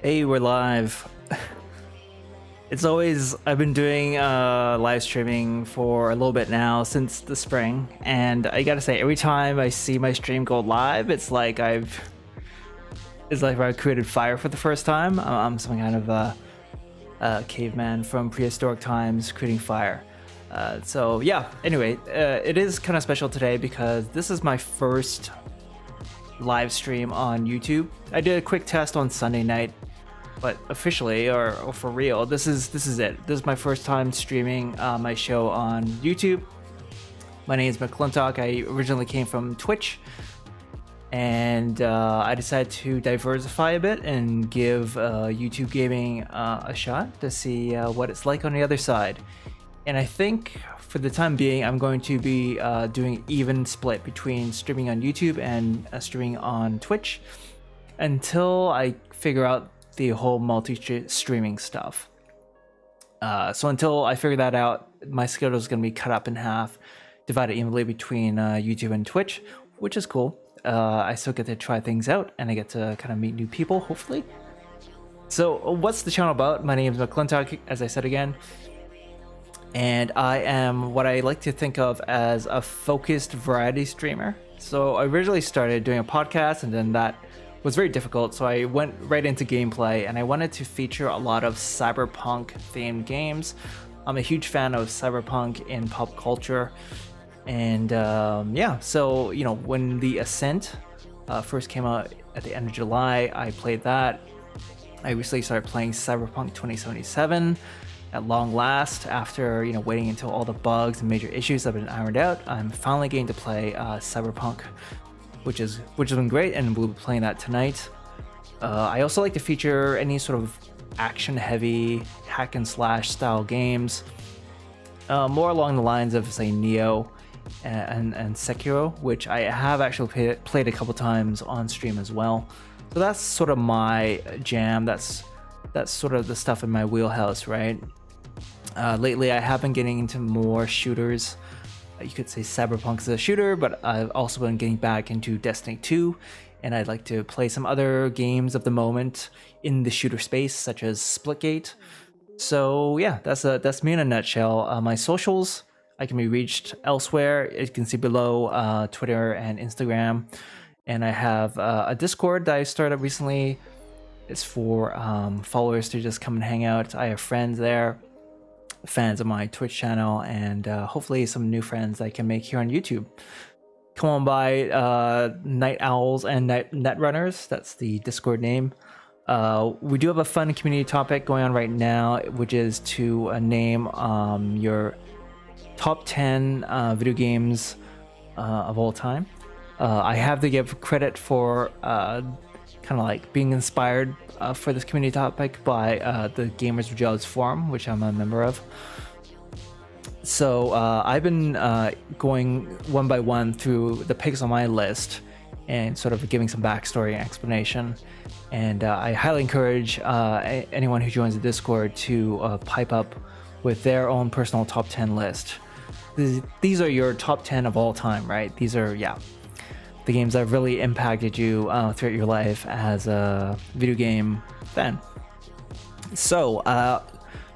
Hey, we're live. I've been doing live streaming for a little bit now since the spring, and I gotta say, every time I see my stream go live, it's like I created fire for the first time. I'm some kind of a caveman from prehistoric times creating fire. So yeah, anyway, it is kind of special today because this is my first live stream on YouTube. I did a quick test on Sunday night, but officially or for real, this is it. This is my first time streaming my show on YouTube. My name is McClintock. I originally came from Twitch, and I decided to diversify a bit and give YouTube gaming a shot to see what it's like on the other side. And I think for the time being, I'm going to be doing even split between streaming on YouTube and streaming on Twitch until I figure out the whole multi-streaming stuff. So until I figure that out, my schedule is going to be cut up in half, divided evenly between YouTube and Twitch, which is cool. I still get to try things out, and I get to kind of meet new people, hopefully. So what's the channel about? My name is McClintock, as I said again, and I am what I like to think of as a focused variety streamer. So I originally started doing a podcast, and then that was very difficult, so I went right into gameplay, and I wanted to feature a lot of cyberpunk-themed games. I'm a huge fan of cyberpunk in pop culture, and yeah, so you know, when The Ascent first came out at the end of July, I played that. I recently started playing Cyberpunk 2077 at long last. After waiting until all the bugs and major issues have been ironed out, I'm finally getting to play Cyberpunk, which has been great, and we'll be playing that tonight. I also like to feature any sort of action-heavy hack and slash style games, more along the lines of, say, Neo and Sekiro, which I have actually played a couple times on stream as well. So that's sort of my jam. That's sort of the stuff in my wheelhouse, right? Lately, I have been getting into more shooters. You could say Cyberpunk is a shooter, but I've also been getting back into Destiny 2, and I'd like to play some other games of the moment in the shooter space, such as Splitgate. So yeah, that's me in a nutshell. My socials, I can be reached elsewhere. You can see below Twitter and Instagram, and I have a Discord that I started recently. It's for followers to just come and hang out. I have friends there, fans of my Twitch channel, and hopefully some new friends I can make here on YouTube. Come on by, Night Owls and Netrunners. That's the Discord name. We do have a fun community topic going on right now, which is to name your top 10 video games of all time. I have to give credit for kind of like being inspired for this community topic by the Gamers with Jobs forum, which I'm a member of. So I've been going one by one through the picks on my list and sort of giving some backstory and explanation. And I highly encourage anyone who joins the Discord to pipe up with their own personal top 10 list. These are your top 10 of all time, right? These are, yeah, the games that have really impacted you throughout your life as a video game fan. So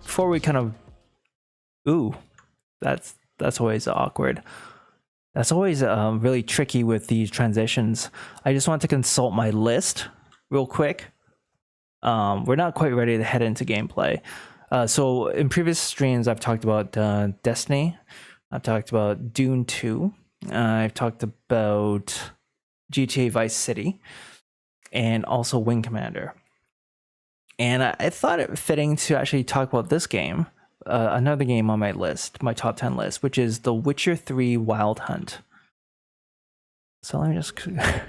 before we kind of, that's always awkward. That's always really tricky with these transitions. I just want to consult my list real quick. We're not quite ready to head into gameplay. So in previous streams, I've talked about Destiny. I've talked about Dune 2. I've talked about GTA Vice City, and also Wing Commander. And I thought it fitting to actually talk about this game, another game on my list, my top 10 list, which is The Witcher 3 Wild Hunt. So let me just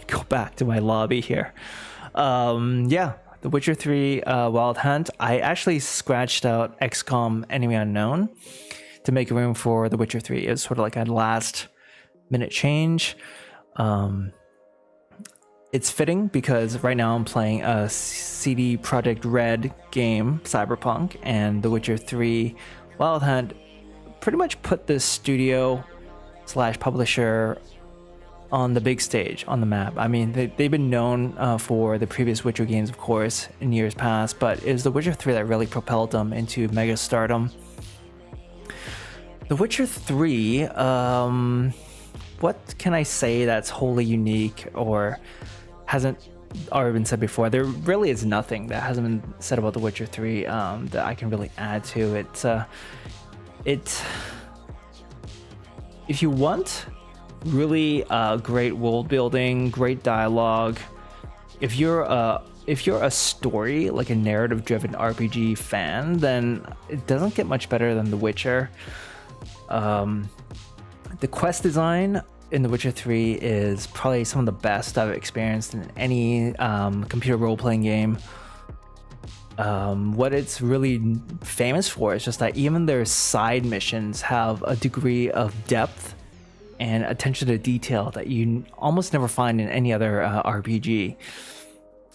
go back to my lobby here. Yeah, The Witcher 3 Wild Hunt. I actually scratched out XCOM Enemy Unknown to make room for The Witcher 3. It was sort of like a last minute change. It's fitting because right now I'm playing a CD Projekt Red game, Cyberpunk, and The Witcher 3 Wild Hunt pretty much put this studio slash publisher on the big stage, on the map. I mean, they've been known for the previous Witcher games, of course, in years past, but it was The Witcher 3 that really propelled them into mega stardom. The Witcher 3, what can I say that's wholly unique or hasn't already been said before? There really is nothing that hasn't been said about The Witcher 3 that I can really add to it. If you want really great world building, great dialogue, if you're a story, like a narrative driven RPG fan, then it doesn't get much better than The Witcher. The quest design in The Witcher 3 is probably some of the best I've experienced in any computer role-playing game. What it's really famous for is just that even their side missions have a degree of depth and attention to detail that you almost never find in any other RPG.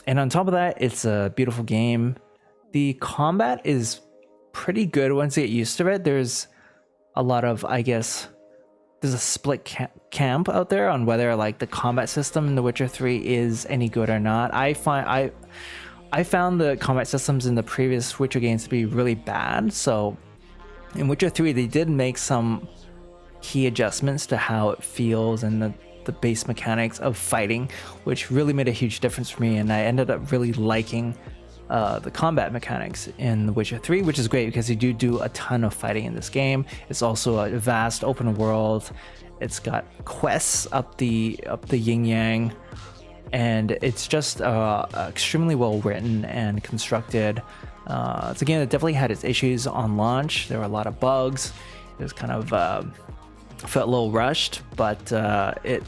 And on top of that, it's a beautiful game. The combat is pretty good once you get used to it. There's a lot of, I guess, there's a split camp out there on whether like the combat system in The Witcher 3 is any good or not. I found the combat systems in the previous Witcher games to be really bad. So in Witcher 3, they did make some key adjustments to how it feels and the base mechanics of fighting, which really made a huge difference for me. And I ended up really liking the combat mechanics in The Witcher 3, which is great because you do a ton of fighting in this game. It's also a vast open world. It's got quests up the yin yang, and it's just extremely well written and constructed. It's a game that definitely had its issues on launch. There were a lot of bugs. It was kind of felt a little rushed, but it,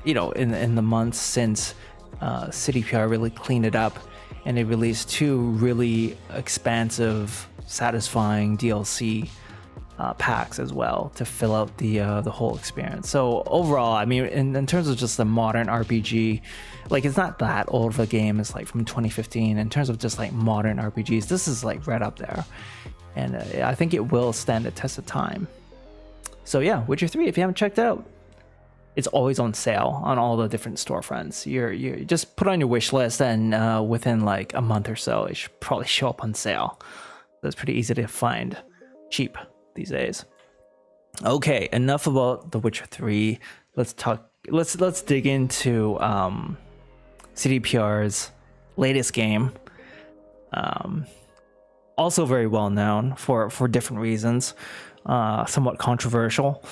you know, in the months since CDPR really cleaned it up, and they released 2 really expansive, satisfying DLC packs as well to fill out the whole experience. So overall, I mean, in terms of just the modern RPG, like it's not that old of a game. It's like from 2015. In terms of just like modern RPGs, this is like right up there, and I think it will stand the test of time. So yeah, Witcher 3, if you haven't checked it out, it's always on sale on all the different storefronts. You just put on your wish list, and within like a month or so, it should probably show up on sale. That's pretty easy to find, cheap these days. Okay, enough about The Witcher 3. Let's dig into CDPR's latest game. Also very well known for different reasons. Somewhat controversial.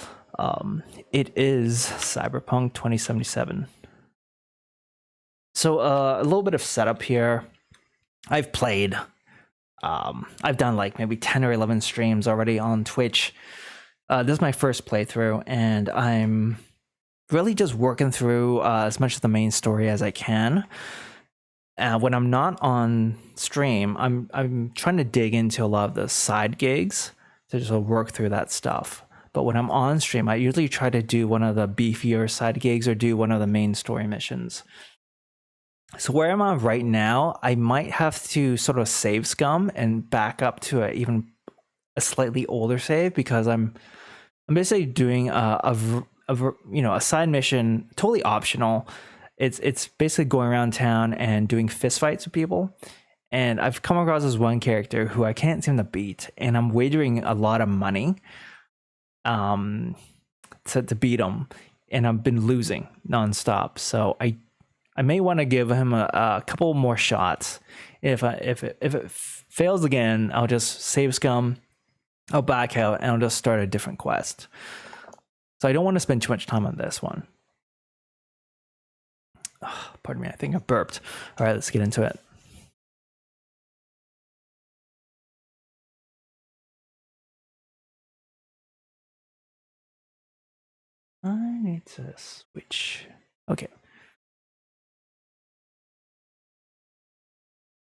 It is Cyberpunk 2077. So a little bit of setup here. I've played. I've done like maybe 10 or 11 streams already on Twitch. This is my first playthrough, and I'm really just working through as much of the main story as I can. When I'm not on stream, I'm trying to dig into a lot of the side gigs to just work through that stuff. But when I'm on stream, I usually try to do one of the beefier side gigs or do one of the main story missions. So where I'm at right now, I might have to sort of save scum and back up to even a slightly older save, because I'm basically doing a side mission, totally optional. It's basically going around town and doing fist fights with people. And I've come across this one character who I can't seem to beat, and I'm wagering a lot of money to beat him, and I've been losing nonstop. So I may want to give him a couple more shots. If it fails again, I'll just save scum, I'll back out, and I'll just start a different quest. So I don't want to spend too much time on this one. Pardon me, I think I burped. All right, let's get into it. I need to switch. Okay.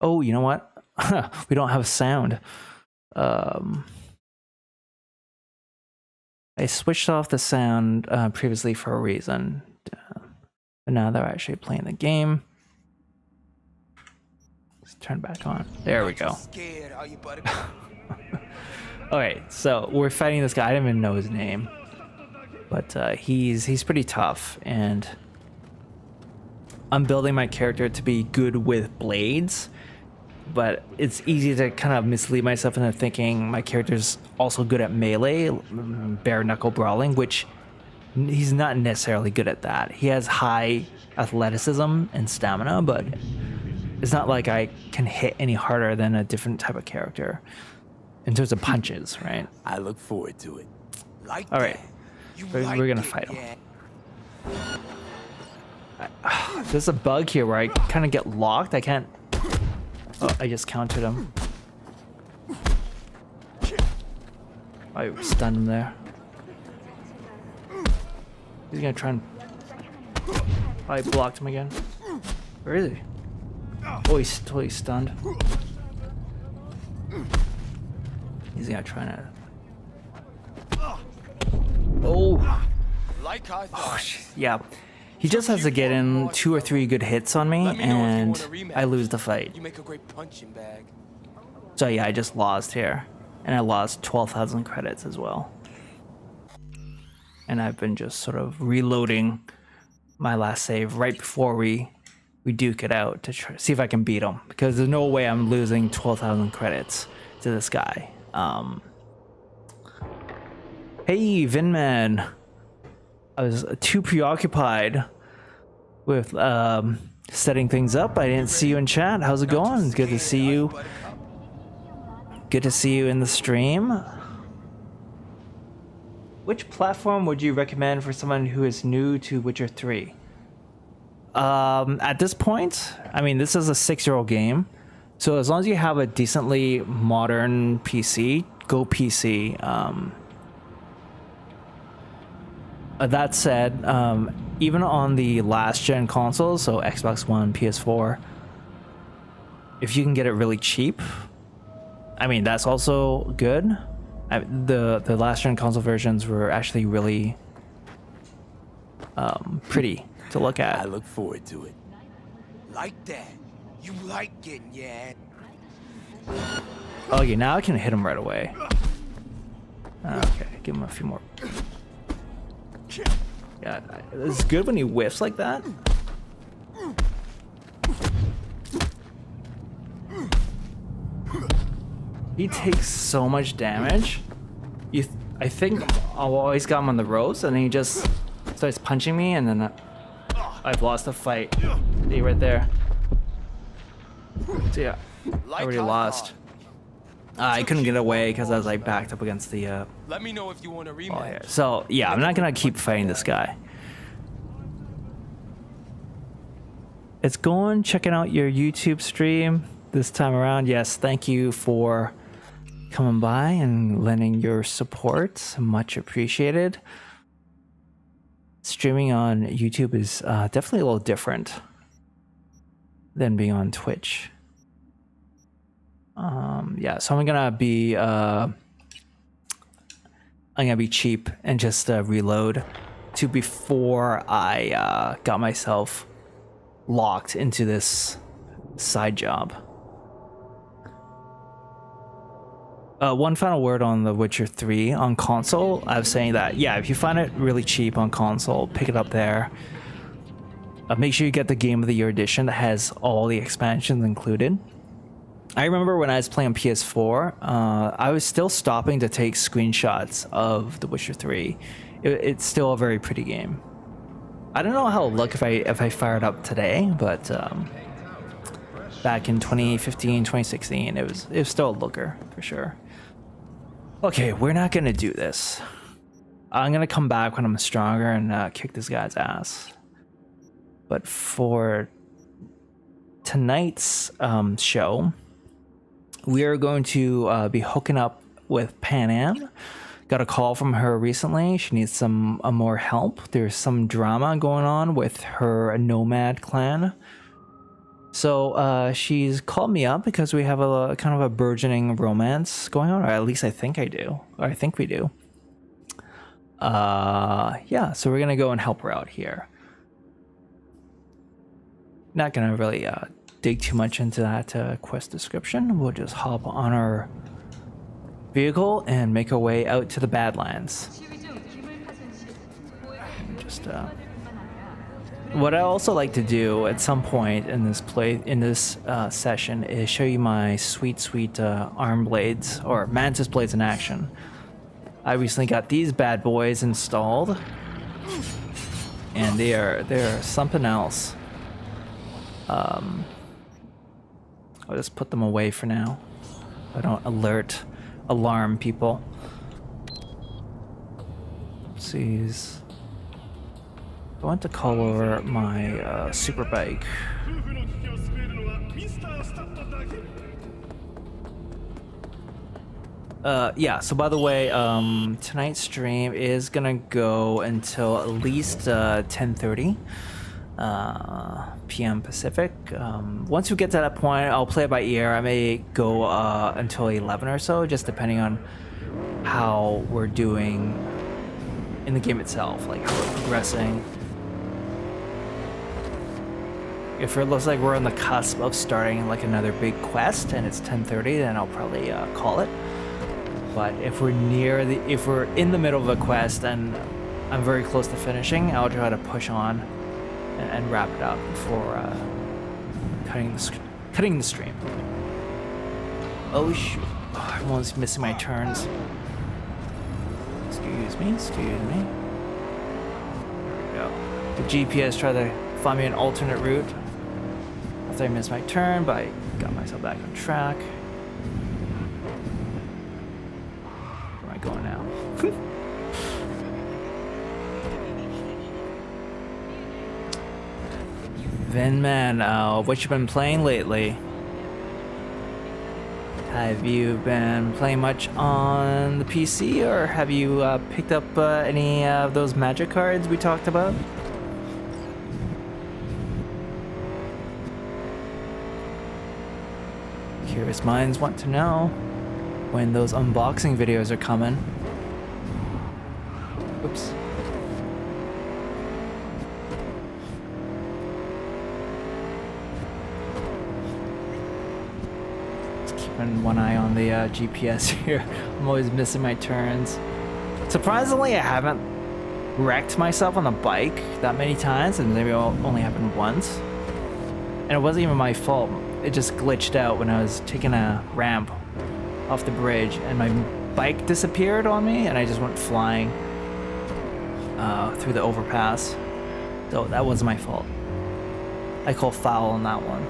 Oh, you know what? We don't have sound. I switched off the sound previously for a reason. But now they're actually playing the game. turn back on. There we go. Scared, are you, buddy? Okay, so we're fighting this guy. I don't even know his name, but he's pretty tough, and I'm building my character to be good with blades, but it's easy to kind of mislead myself into thinking my character's also good at melee, bare knuckle brawling, which he's not necessarily good at that. He has high athleticism and stamina, but it's not like I can hit any harder than a different type of character in terms of punches, right? I look forward to it. All right, we're gonna fight him. There's a bug here where I kind of get locked. I can't. Oh, I just countered him. I stunned him there. He's gonna try and. I blocked him again. Where is he? Oh, he's totally stunned. He's gonna try to. Oh. Oh, yeah. He just has to get in 2 or 3 good hits on me, and I lose the fight. You make a great punching bag. So yeah, I just lost here, and I lost 12,000 credits as well. And I've been just sort of reloading my last save right before we duke it out to try, see if I can beat him, because there's no way I'm losing 12,000 credits to this guy. Hey, Vinman. I was too preoccupied with setting things up. I didn't see you in chat. How's it going? It's good to see you. Good to see you in the stream. Which platform would you recommend for someone who is new to Witcher 3? At this point, I mean, this is a 6-year-old game, so as long as you have a decently modern PC, go PC. That said, even on the last gen consoles, so Xbox One, PS4, if you can get it really cheap, I mean, that's also good. The last gen console versions were actually really pretty to look at. I look forward to it. Like that. You like getting your ass. Okay, now I can hit him right away. Okay, give him a few more. Yeah, it's good when he whiffs like that. He takes so much damage. I think I'll always got him on the ropes, and then he just starts punching me, and then I've lost the fight. See right there. So yeah, I already lost. I couldn't get away because I was like backed up against the Let me know if you want to rematch. here. So yeah, I'm not gonna keep fighting this guy. It's going. Checking out your YouTube stream this time around. Yes, thank you for coming by and lending your support. Much appreciated. Streaming on YouTube is definitely a little different than being on Twitch. Yeah, so I'm gonna be cheap and just reload to before I got myself locked into this side job. One final word on The Witcher 3 on console. I was saying that, yeah, if you find it really cheap on console, pick it up there. Make sure you get the Game of the Year edition that has all the expansions included. I remember when I was playing PS4, I was still stopping to take screenshots of The Witcher 3. It's still a very pretty game. I don't know how it'll look if I fire it up today, but back in 2015, 2016, it was still a looker for sure. Okay, we're not gonna do this. I'm gonna come back when I'm stronger and kick this guy's ass. But for tonight's show, we are going to be hooking up with Panam. Got a call from her recently. She needs some more help. There's some drama going on with her nomad clan. So she's called me up because we have a kind of a burgeoning romance going on, or at least I think I do, or I think we do. Yeah, so we're gonna go and help her out here. Not gonna really dig too much into that quest description. We'll just hop on our vehicle and make our way out to the Badlands. Just what I also like to do at some point in this session is show you my sweet arm blades or Mantis Blades in action. I recently got these bad boys installed, and they're something else. I'll just put them away for now. I don't alarm people. Oopsies. I want to call over my super bike. Yeah, so by the way, tonight's stream is gonna go until at least 10:30 p.m. Pacific. Once we get to that point, I'll play it by ear. I may go until 11 or so, just depending on how we're doing in the game itself, like how we're progressing. If it looks like we're on the cusp of starting like another big quest and it's 10:30, then I'll probably call it. But if we're in the middle of a quest and I'm very close to finishing, I'll try to push on and wrap it up before cutting the stream. Oh shoot! Oh, I'm almost missing my turns. Excuse me. There we go. The GPS tried to find me an alternate route after I missed my turn, but I got myself back on track. Where am I going now? Vin man, what you been playing lately? Have you been playing much on the PC, or have you picked up any of those magic cards we talked about? Curious minds want to know when those unboxing videos are coming. Oops. One eye on the GPS here. I'm always missing my turns. Surprisingly, I haven't wrecked myself on the bike that many times, and maybe it only happened once. And it wasn't even my fault. It just glitched out when I was taking a ramp off the bridge, and my bike disappeared on me, and I just went flying through the overpass. So that wasn't my fault. I call foul on that one.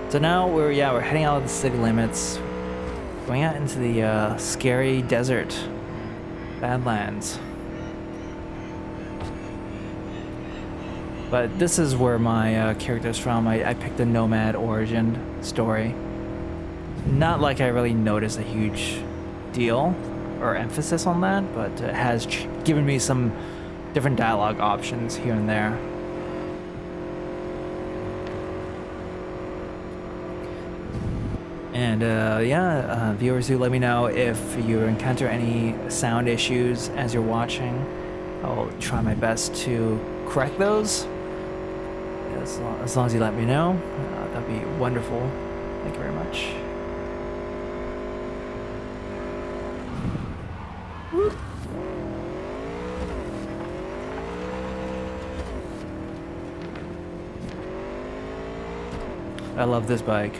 So now we're heading out of the city limits, going out into the scary desert, Badlands. But this is where my character's from. I picked a nomad origin story. Not like I really noticed a huge deal or emphasis on that, but it has given me some different dialogue options here and there. And viewers, do let me know if you encounter any sound issues as you're watching. I'll try my best to correct those. As long as you let me know, that'd be wonderful. Thank you very much. Woo. I love this bike.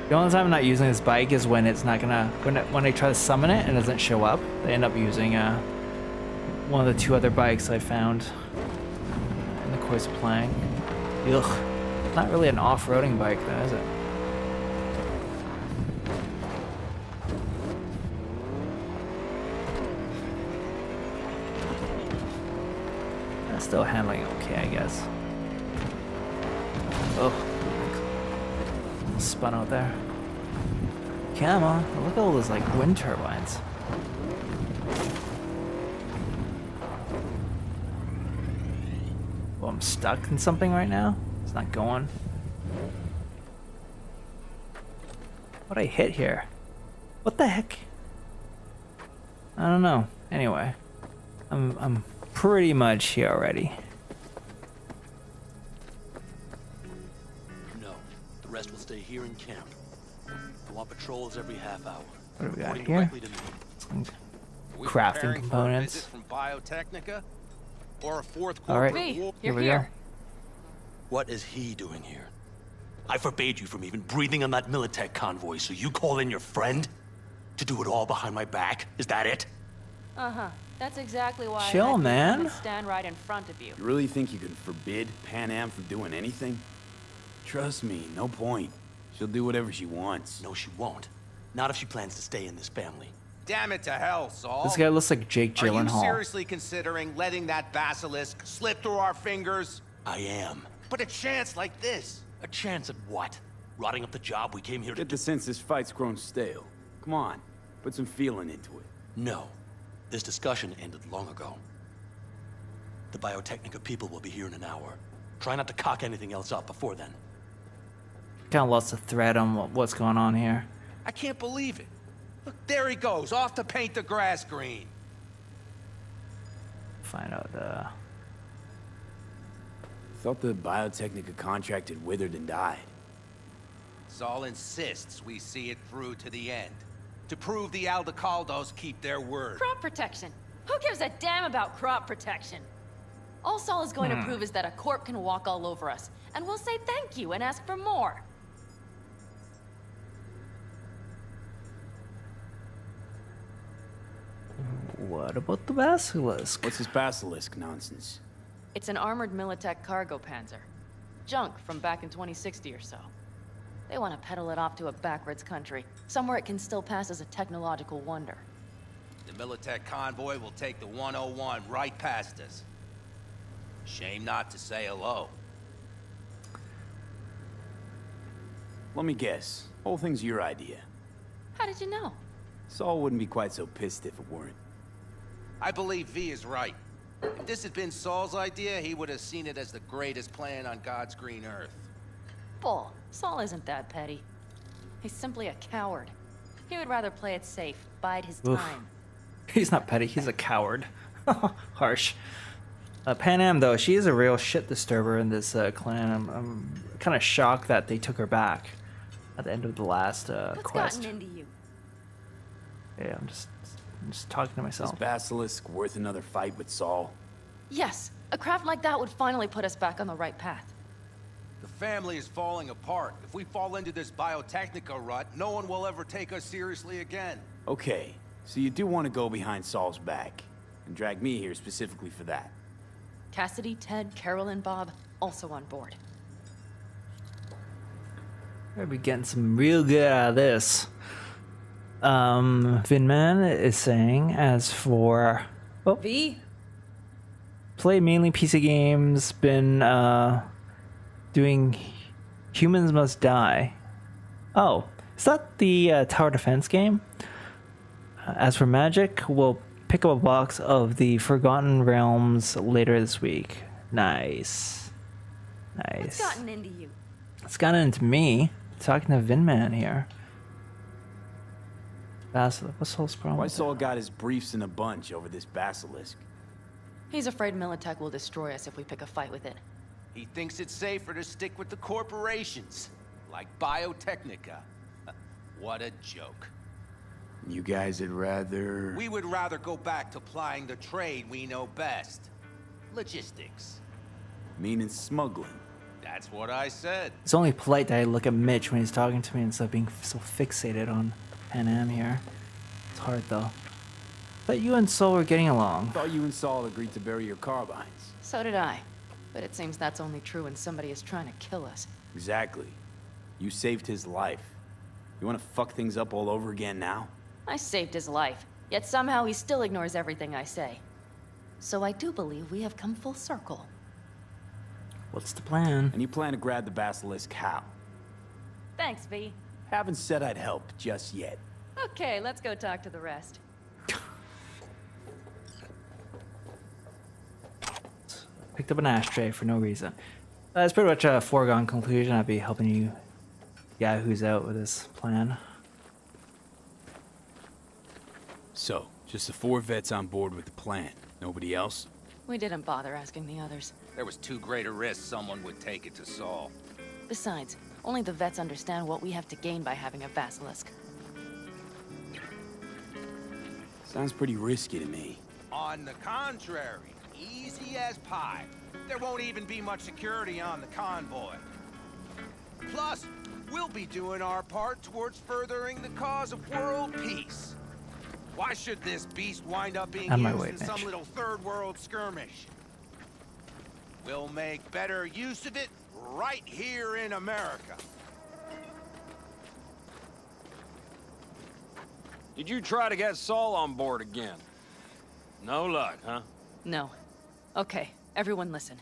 The only time I'm not using this bike is when it's not gonna when I try to summon it and it doesn't show up. I end up using one of the two other bikes I found in the course of playing. Ugh, not really an off-roading bike though, is it? That's still handling okay, I guess. Oh. Spun out there. Come on, look at all those like wind turbines. Well, I'm stuck in something right now. It's not going. What'd I hit here? What the heck? I don't know. Anyway, I'm pretty much here already. rest will stay here in camp. I want patrols every half hour. What do we got Reporting here? directly to me. We Crafting preparing components. For a visit from Biotechnica? Or a fourth All right. corporate V, war? Here you're we here. go. What is he doing here? I forbade you from even breathing on that Militech convoy, so you call in your friend? To do it all behind my back? Is that it? Uh-huh. That's exactly why Chill, I had to man. come and stand right in front of you. You really think you can forbid Panam from doing anything? Trust me, no point. She'll do whatever she wants. No, she won't. Not if she plans to stay in this family. Damn it to hell, Saul. This guy looks like Jake Are you Gyllenhaal. seriously considering letting that basilisk slip through our fingers? I am. But a chance like this. A chance at what? Rotting up the job we came here to Get do? the sense this fight's grown stale. Come on, put some feeling into it. No. This discussion ended long ago. The Biotechnica people will be here in an hour. Try not to cock anything else up before then. Kind of lost the thread on what's going on here. I can't believe it. Look, there he goes, off to paint the grass green. Find out. Thought the Biotechnica contract had withered and died. Saul insists we see it through to the end. To prove the Aldecaldos keep their word. Crop protection. Who gives a damn about crop protection? All Saul is going to prove is that a corp can walk all over us, and we'll say thank you and ask for more. What about the basilisk? What's this basilisk nonsense? It's an armored Militech cargo panzer. Junk from back in 2060 or so. They want to peddle it off to a backwards country, somewhere it can still pass as a technological wonder. The Militech convoy will take the 101 right past us. Shame not to say hello. Let me guess. Whole thing's your idea. How did you know? Saul wouldn't be quite so pissed if it weren't. I believe V is right. If this had been Saul's idea, he would have seen it as the greatest plan on God's green earth. Bull. Saul isn't that petty. He's simply a coward. He would rather play it safe, bide his Oof. time. He's not petty, he's a coward. Harsh. Panam, though, she is a real shit disturber in this clan. I'm kind of shocked that they took her back at the end of the last What's quest. gotten into you? Yeah, I'm just talking to Is myself. basilisk worth another fight with Saul? Yes, a craft like that would finally put us back on the right path. The family is falling apart. If we fall into this Biotechnica rut, no one will ever take us seriously again. Okay, so you do want to go behind Saul's back, and drag me here specifically for that. Cassidy, Ted, Carol, and Bob also on board. We're gonna be getting some real good out of this. Vinman is saying, as for V? play mainly PC games, been doing Humans Must Die. Oh, is that the tower defense game? As for Magic, we'll pick up a box of the Forgotten Realms later this week. Nice. What's gotten into you? It's gotten into me. Talking to Vinman here. Basilisk, what's Saul's problem? Why with Saul got his briefs in a bunch over this basilisk? He's afraid Militech will destroy us if we pick a fight with it. He thinks it's safer to stick with the corporations, like Biotechnica. What a joke. You guys would rather... We would rather go back to plying the trade we know best. Logistics. Meaning smuggling. That's what I said. It's only polite that I look at Mitch when he's talking to me instead of being so fixated on Panam here. It's hard though. But you and Saul were getting along. Thought you and Saul agreed to bury your carbines. So did I. But it seems that's only true when somebody is trying to kill us. Exactly. You saved his life. You want to fuck things up all over again now? I saved his life, yet somehow he still ignores everything I say. So I do believe we have come full circle. What's the plan? And you plan to grab the basilisk how? Thanks, V. Haven't said I'd help just yet. Okay, let's go talk to the rest. Picked up an ashtray for no reason. That's pretty much a foregone conclusion. I'd be helping you yahoos out with this plan. So, just the 4 vets on board with the plan. Nobody else? We didn't bother asking the others. There was too great a risk someone would take it to Saul. Besides, Only the vets understand what we have to gain by having a basilisk. Sounds pretty risky to me. On the contrary, easy as pie. There won't even be much security on the convoy. Plus, we'll be doing our part towards furthering the cause of world peace. Why should this beast wind up being On my used way, in some Mitch. little third world skirmish? We'll make better use of it right here in America. Did you try to get Saul on board again? No luck, huh? No. Okay, everyone listen.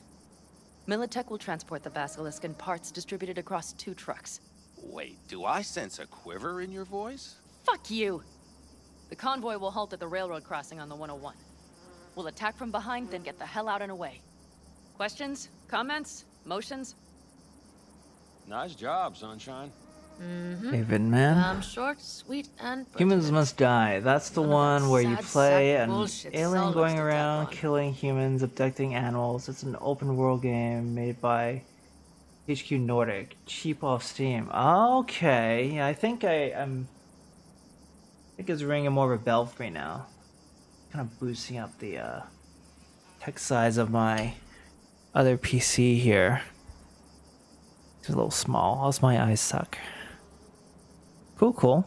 Militech will transport the basilisk in parts distributed across 2 trucks. Wait, do I sense a quiver in your voice? Fuck you! The convoy will halt at the railroad crossing on the 101. We'll attack from behind, then get the hell out and away. Questions? Comments? Motions? Nice job, Sunshine. David, man. Short, sweet, and Humans Must Die. That's the None of one that where you sad play sack an bullshit alien Saul going likes to around dump on. killing humans, abducting animals. It's an open world game made by HQ Nordic. Cheap off Steam. Okay, yeah, I think I'm. I think it's ringing more of a bell for me now. Kind of boosting up the text size of my other PC here. It's a little small. How's my eyes suck? Cool, cool.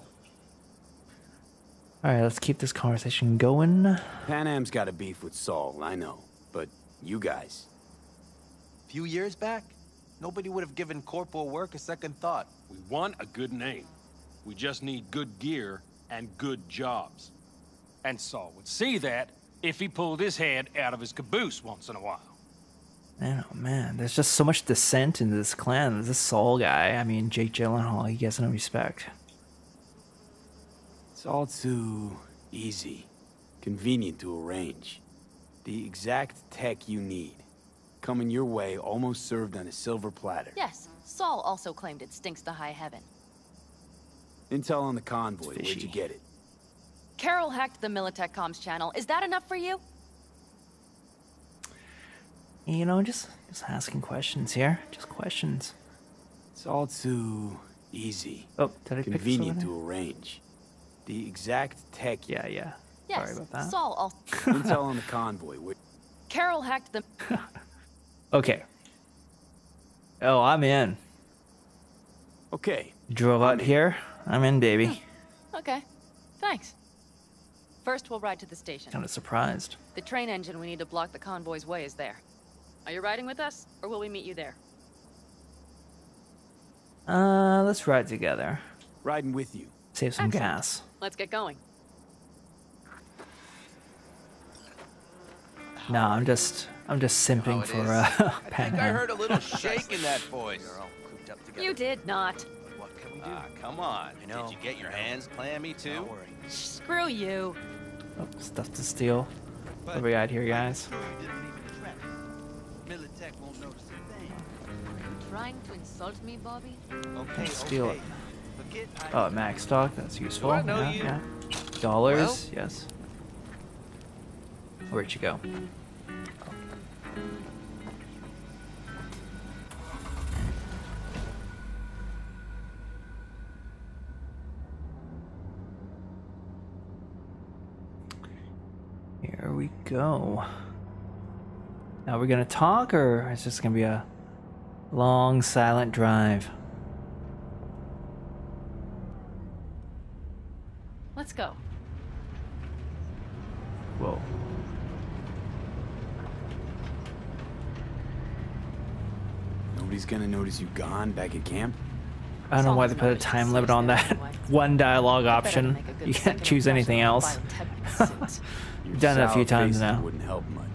Alright, let's keep this conversation going. Panam's got a beef with Saul, I know. But you guys, A few years back, nobody would have given corporal work a second thought. We want a good name. We just need good gear and good jobs. And Saul would see that if he pulled his head out of his caboose once in a while. Man, oh man, there's just so much dissent in this clan. There's this Saul guy. I mean, Jake Gyllenhaal, he gets no respect. it's all too easy. Convenient to arrange. The exact tech you need. Coming your way, almost served on a silver platter. Yes, Saul also claimed it stinks to high heaven. Intel on the convoy, It's where'd you fishy. get it? Carol hacked the Militech comms channel. Is that enough for you? You know, just asking questions here. Just questions. It's all too easy. Oh, did I pick this Convenient over to arrange. The exact tech. there? Yeah. Yes, Sorry about that. Saul also... Intel on the convoy. Carol hacked the... Okay. Oh, I'm in. Okay. You drove out here. I'm in, baby. Okay, thanks. First, we'll ride to the station. Kind of surprised. The train engine we need to block the convoy's way is there. Are you riding with us, or will we meet you there? Let's ride together. Riding with you. Save some Excellent. gas. Let's get going. No, I'm just simping it for is. I think I Panam. heard a little shake in that voice. You did not. What can we do? Come on. Did you get your hands clammy too? Screw you. Oh, stuff to steal. What do we got here, guys? Trying to insult me, Bobby? Steal it. Oh, max stock. That's useful. I know Yeah, you? yeah. Dollars. Yes. Where'd you go? Here we go. Now we're gonna talk, or it's just gonna be a long, silent drive? Let's go. Whoa. Nobody's gonna notice you gone back at camp? I don't know why they Saul's put a not time just limit so on that anyway. one dialogue I bet it'll option. make a good You can't second choose anything impression else. on biotech suits. Your We've done it a few sour times faces now. Wouldn't help much.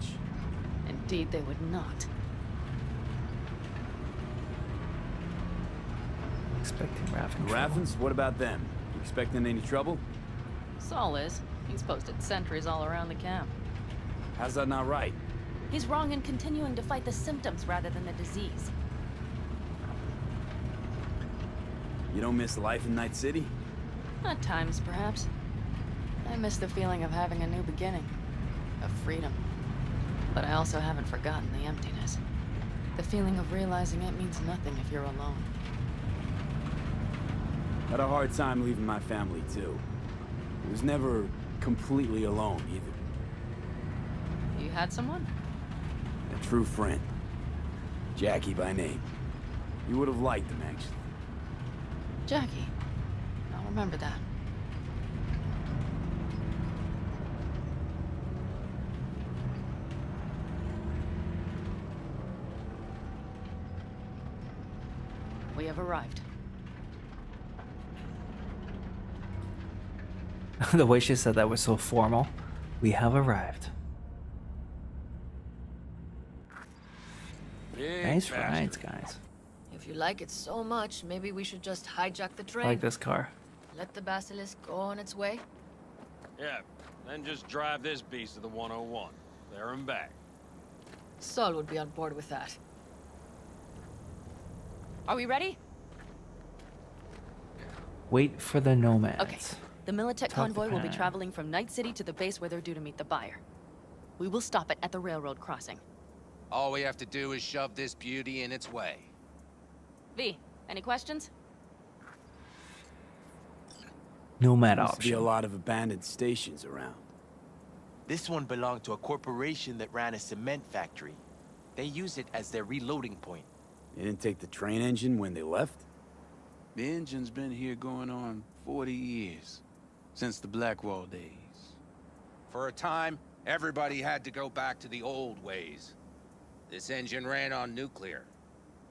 Indeed, they would not. Expecting Raffin. The Raffins, what about them? You expecting any trouble? Saul is. He's posted sentries all around the camp. How's that not right? He's wrong in continuing to fight the symptoms rather than the disease. You don't miss life in Night City? At times, perhaps. I miss the feeling of having a new beginning. Of freedom. But I also haven't forgotten the emptiness. The feeling of realizing it means nothing if you're alone. Had a hard time leaving my family, too. I was never completely alone, either. You had someone? A true friend. Jackie by name. You would have liked him, actually. Jackie. I'll remember that. We have arrived. The way she said that was so formal. We have arrived. Big Nice bastard. rides, guys. If you like it so much, maybe we should just hijack the I train. like this car. Let the basilisk go on its way. Yeah, then just drive this beast to the 101. There and back. Saul would be on board with that. Are we ready? Wait for the nomads. Okay. The Militech Talk to convoy will be Panam. traveling from Night City to the base where they're due to meet the buyer. We will stop it at the railroad crossing. All we have to do is shove this beauty in its way. V, any questions? Nomad Seems to be a option. lot of abandoned stations around. This one belonged to a corporation that ran a cement factory. They use it as their reloading point. They didn't take the train engine when they left? The engine's been here going on 40 years. Since the Blackwall days. For a time, everybody had to go back to the old ways. This engine ran on nuclear,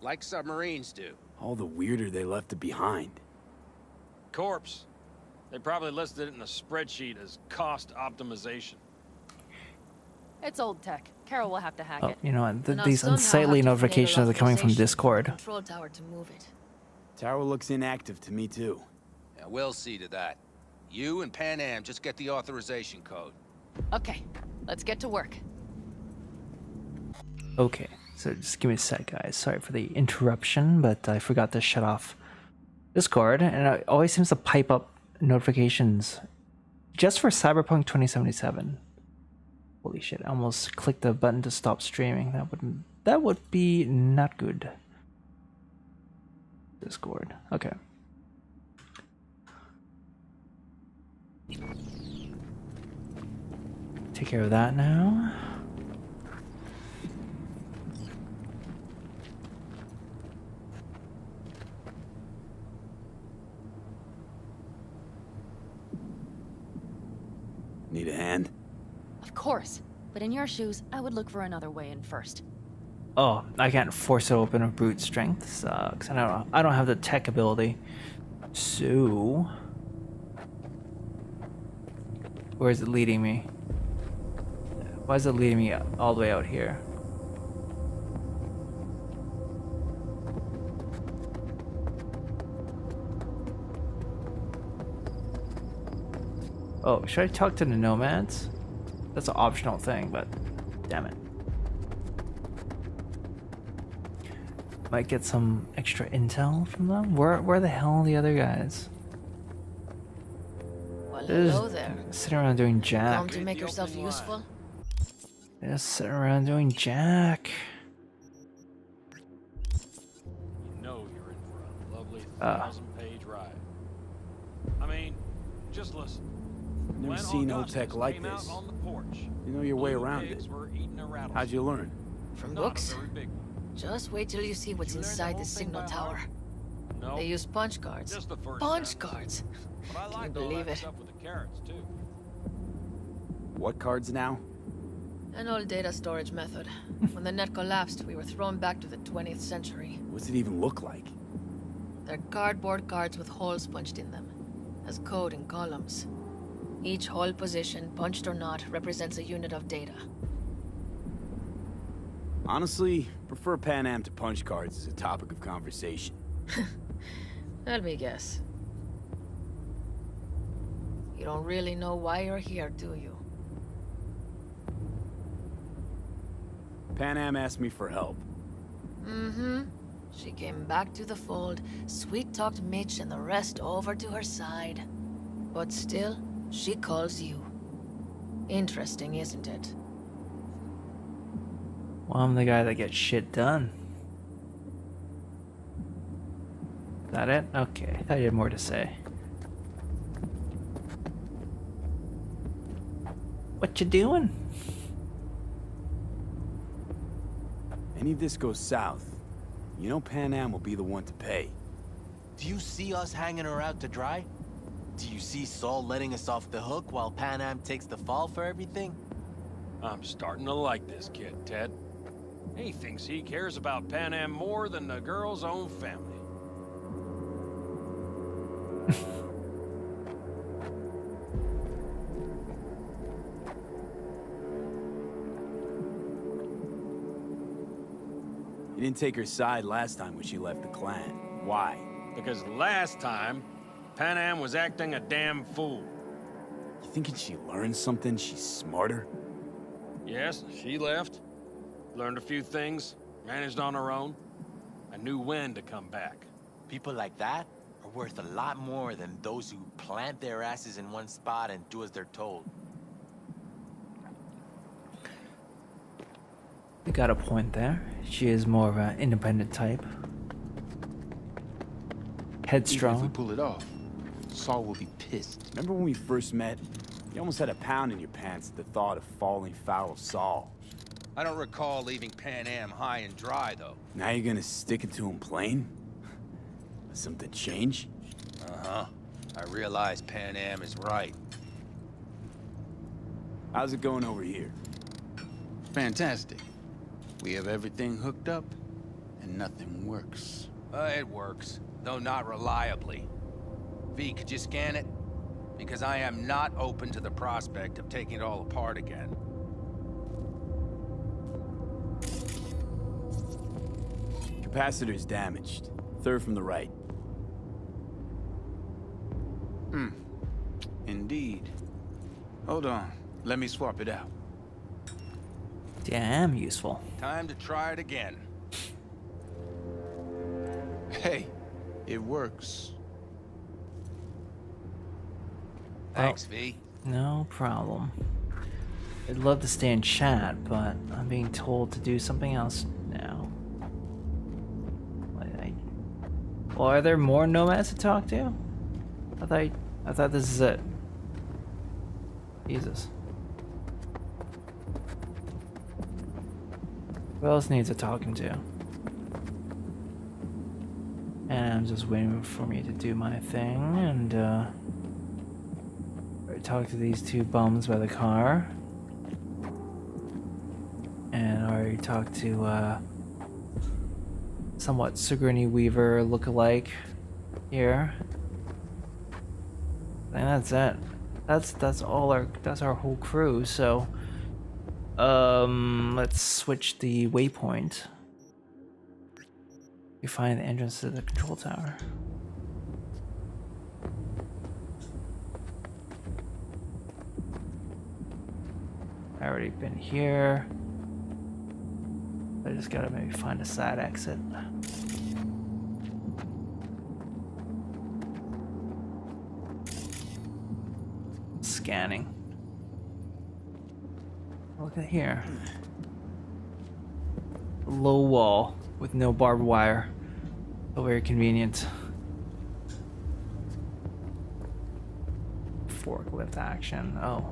like submarines do. All the weirder they left it behind. Corpse. They probably listed it in a spreadsheet as cost optimization. It's old tech. Carol will have to hack Oh, it. you know what? And I'll These somehow unsightly have to finagle notifications are coming from authorization Discord. Control tower to move it. Tower looks inactive to me, too. Yeah, we'll see to that. You and Panam just get the authorization code. Okay, let's get to work. Okay, so just give me a sec, guys. Sorry for the interruption, but I forgot to shut off Discord, and it always seems to pipe up notifications just for Cyberpunk 2077. Holy shit! I almost clicked the button to stop streaming. That would be not good. Discord. Okay. Take care of that now. Need a hand? Of course, but in your shoes, I would look for another way in first. Oh, I can't force it open with brute strength. Sucks. I don't have the tech ability. So, where is it leading me? Why is it leading me all the way out here? Oh, should I talk to the nomads? That's an optional thing, but damn it. Might get some extra intel from them. Where the hell are the other guys? Well, They're hello just there. sitting around doing Come jack. to make yourself useful? They're just sitting around doing jack. You know you're in for a lovely Ah. 1,000-page ride. I mean, just listen. Never When seen Augustus no tech like came out this. on the porch, You know your way blue around pigs it. were eating a rattlesnake. How'd you learn? From Not a books? very big one. Just wait till you see what's You learned the inside whole the thing signal by tower. heart? No, They use punch cards. just the first Punch sentence. cards. But I Can you liked all believe that it? stuff with the carrots, too. What cards now? An old data storage method. When the net collapsed, we were thrown back to the 20th century. What's it even look like? They're cardboard cards with holes punched in them, as code in columns. Each hole position, punched or not, represents a unit of data. Honestly, prefer Panam to punch cards as a topic of conversation. Let me guess. You don't really know why you're here, do you? Panam asked me for help. Mm-hmm. She came back to the fold, sweet-talked Mitch and the rest over to her side. But still, she calls you. Interesting, isn't it? Well, I'm the guy that gets shit done. that it? Okay, I thought you had more to say. What you doing? Any of this goes south, you know Panam will be the one to pay. Do you see us hanging her out to dry? Do you see Saul letting us off the hook while Panam takes the fall for everything? I'm starting to like this kid, Ted. He thinks he cares about Panam more than the girl's own family. You didn't take her side last time when she left the clan. Why? Because last time, Panam was acting a damn fool. You thinking she learned something? She's smarter? Yes, she left. Learned a few things, managed on her own. I knew when to come back. People like that are worth a lot more than those who plant their asses in one spot and do as they're told. You got a point there. She is more of an independent type. Even if we Headstrong. pull it off, Saul will be pissed. Remember when we first met? You almost had a pound in your pants at the thought of falling foul of Saul. I don't recall leaving Panam high and dry, though. Now you're gonna stick it to him plain? Has something change? Uh-huh. I realize Panam is right. How's it going over here? Fantastic. We have everything hooked up, and nothing works. It works, though not reliably. V, could you scan it? Because I am not open to the prospect of taking it all apart again. Capacitor's damaged. Third from the right. Indeed. Hold on. Let me swap it out. Damn useful. Time to try it again. Hey, it works. Thanks, V. No problem. I'd love to stay in chat, but I'm being told to do something else now. Well, are there more nomads to talk to? I thought this is it. Jesus. Who else needs a talking to? And I'm just waiting for me to do my thing and talk to these two bums by the car. And I already talked to somewhat Sigourney Weaver look-alike here. I think that's it. That's our whole crew. So let's switch the waypoint. You find the entrance to the control tower. I already been here. I just gotta maybe find a side exit. Scanning. Look at here. Low wall with no barbed wire. So very convenient. Forklift action. Oh.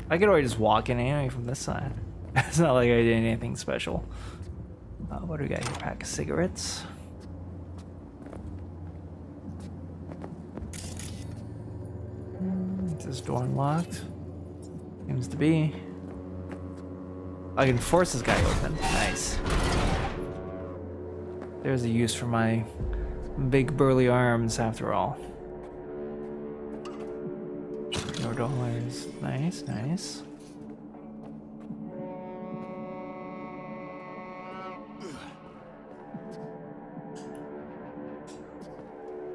I could already just walk in anyway from this side. It's not like I did anything special. What do we got here? Pack of cigarettes. Is this door unlocked? Seems to be. I can force this guy open. Nice. There's a use for my big burly arms after all. No dollars. Nice, nice.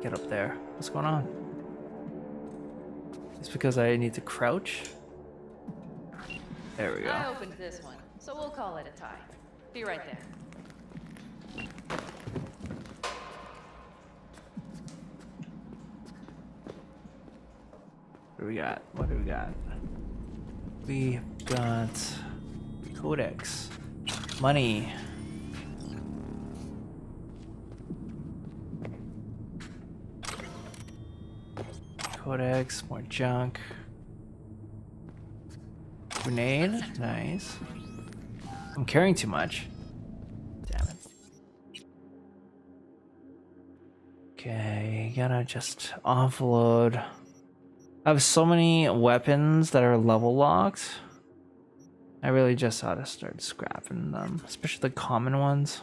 Get up there. What's going on? It's because I need to crouch? There we go. I opened this one, so we'll call it a tie. Be right there. What do we got? What do we got? We got codex, money. Codex, more junk. Grenade, nice. I'm carrying too much. Damn it. Okay, gotta just offload. I have so many weapons that are level locked. I really just ought to start scrapping them, especially the common ones.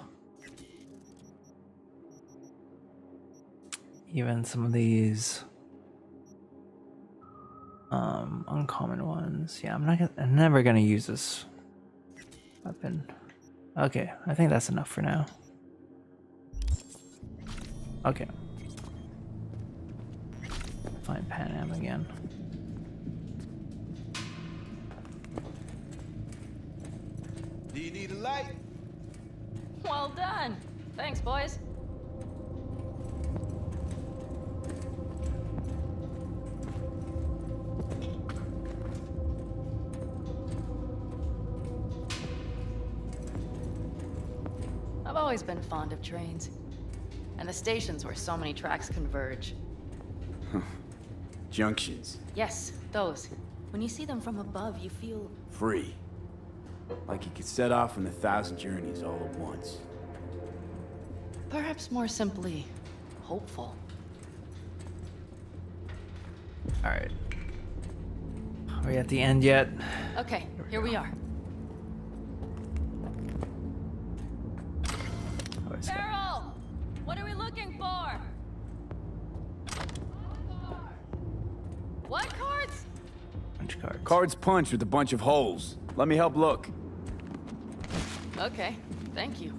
Even some of these uncommon ones. Yeah, I'm never gonna use this weapon. Okay, I think that's enough for now. Okay. Find Panam again. Do you need a light? Well done. Thanks, boys. I've always been fond of trains. And the stations where so many tracks converge. Junctions. Yes, those. When you see them from above, you feel... Free. Like you could set off on 1,000 journeys all at once. perhaps more simply, hopeful. Alright. Are we at the end yet? Okay, here we are. Carol! What are we looking for? What cards? Punch cards. Cards punch with a bunch of holes. Let me help look. Okay, thank you.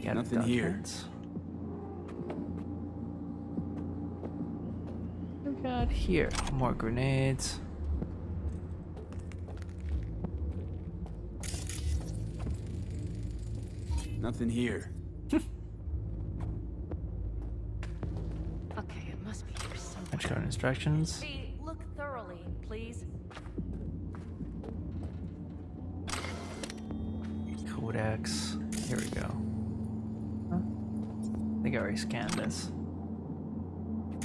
Got nothing here. documents. What we got here? More grenades. Nothing here. Okay, it must be here somewhere. Punch card instructions. Look thoroughly, please. Codex. Here we go. Huh? I think I already scanned this.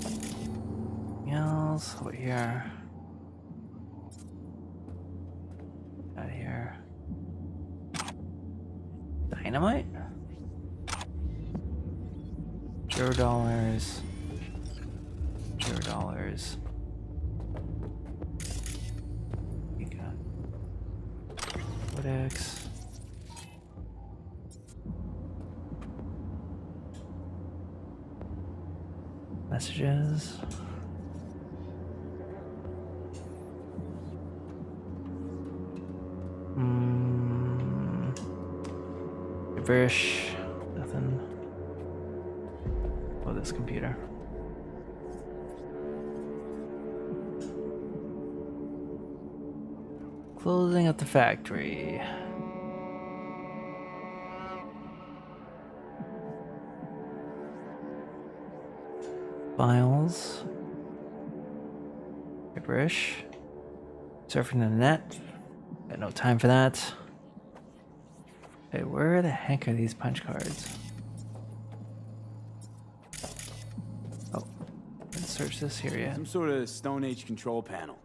Anything else over here? Out here. Dynamite? $0. $0. We got Codex. Messages. Gibberish. Nothing. Oh, this computer. Closing up the factory. Files. Gibberish. Surfing the net. Got no time for that. Hey, where the heck are these punch cards? Oh, let's search this here yet. Some sort of Stone Age control panel.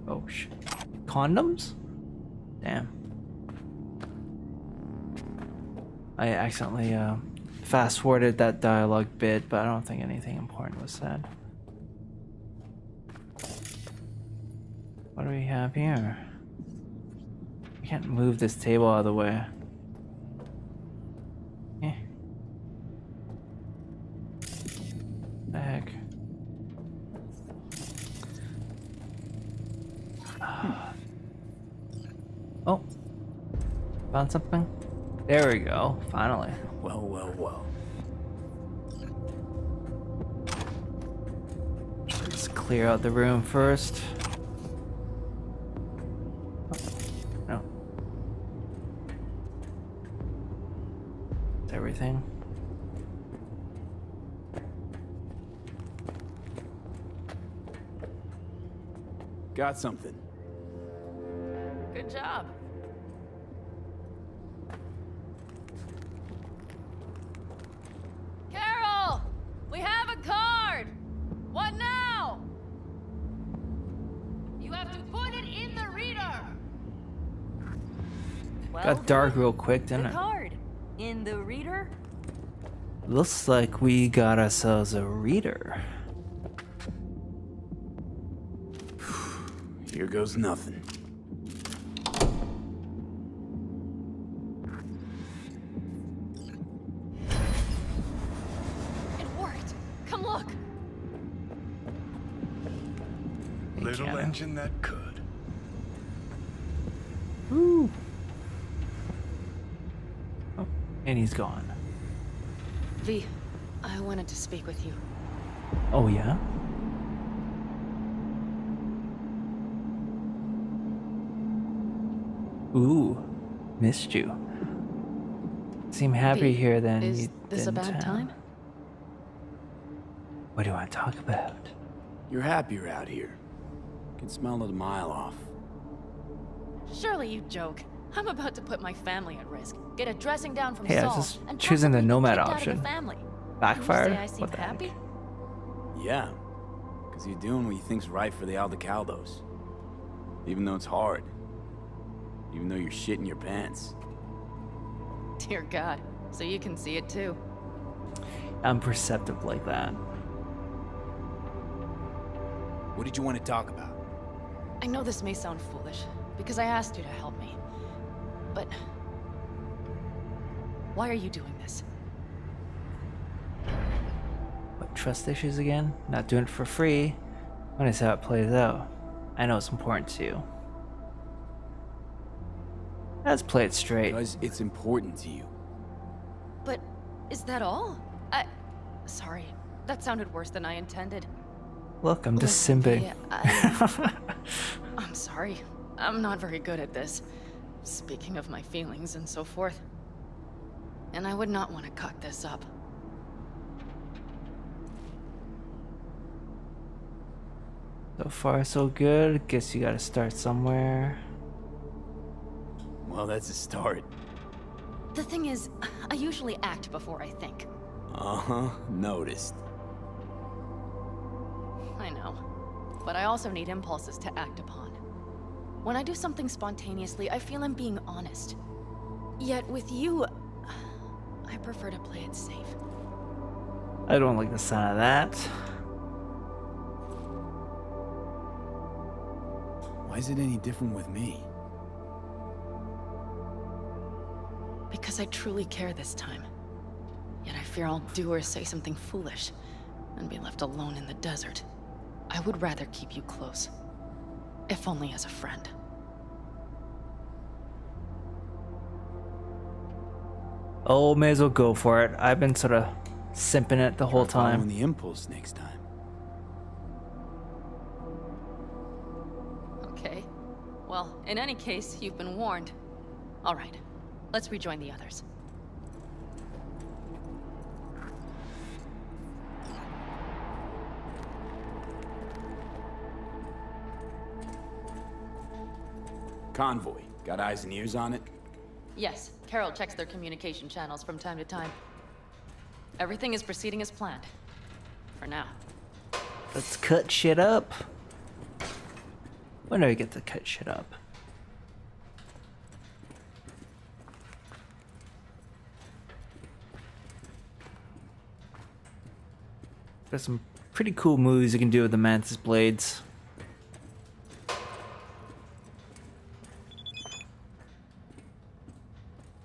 Oh shit. Condoms? Damn. I accidentally fast forwarded that dialogue bit, but I don't think anything important was said. What do we have here? I can't move this table out of the way. Eh. The heck? Oh. Found something? There we go. Finally. Well, well, well. Let's clear out the room first. Oh. No. Is everything? Got something. Good job. Got dark real quick, didn't the it? card in the reader. Looks like we got ourselves a reader. Here goes nothing. It worked. Come look. Little Cannon. engine that could. Woo. Oh, and he's gone. V, I wanted to speak with you. Oh yeah? Ooh, missed you. Seem happier V, here than is you this a than bad town. time? What do you want to talk about? You're happier out here. Can smell it a mile off. Surely you joke. I'm about to put my family at risk. Get a dressing down from Hey, I was Saul, just and choosing the possibly nomad kicked out of option. the family. Backfired? You say I seem What the heck? happy? Yeah, because you're doing what you think's right for the Aldecaldos. Even though it's hard. Even though you're shitting your pants. Dear God, so you can see it too. I'm perceptive like that. What did you want to talk about? I know this may sound foolish, because I asked you to help me. But... why are you doing this? What, trust issues again? Not doing it for free. When is how it plays out. I know it's important to you. Let's play it straight. Because it's important to you. But is that all? Sorry, that sounded worse than I intended. Look, I'm just Listen, simping. I'm sorry. I'm not very good at this. Speaking of my feelings and so forth. And I would not want to cut this up. So far, so good. Guess you gotta start somewhere. Well, that's a start. The thing is, I usually act before I think. Uh-huh, noticed. I know. But I also need impulses to act upon. When I do something spontaneously, I feel I'm being honest. Yet with you, I prefer to play it safe. I don't like the sound of that. Why is it any different with me? Because I truly care this time. Yet I fear I'll do or say something foolish and be left alone in the desert. I would rather keep you close. If only as a friend. Oh, may as well go for it. I've been sort of simping it the whole Try following time. the impulse next time. Okay. Well, in any case, you've been warned. All right. Let's rejoin the others. Convoy. Got eyes and ears on it? Yes, Carol checks their communication channels from time to time. Everything is proceeding as planned. For now. Let's cut shit up. When do I get to cut shit up? There's some pretty cool moves you can do with the Mantis Blades.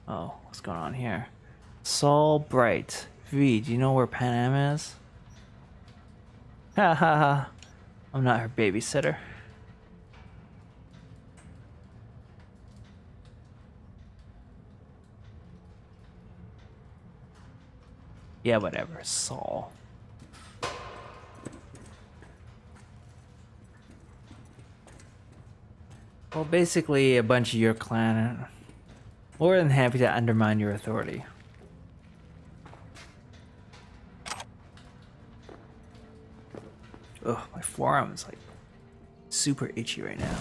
Oh, what's going on here? Saul Bright. V, do you know where Panam is? Ha ha ha. I'm not her babysitter. Yeah, whatever. Saul. Well, basically, a bunch of your clan more than happy to undermine your authority. Ugh, my forearm is like super itchy right now.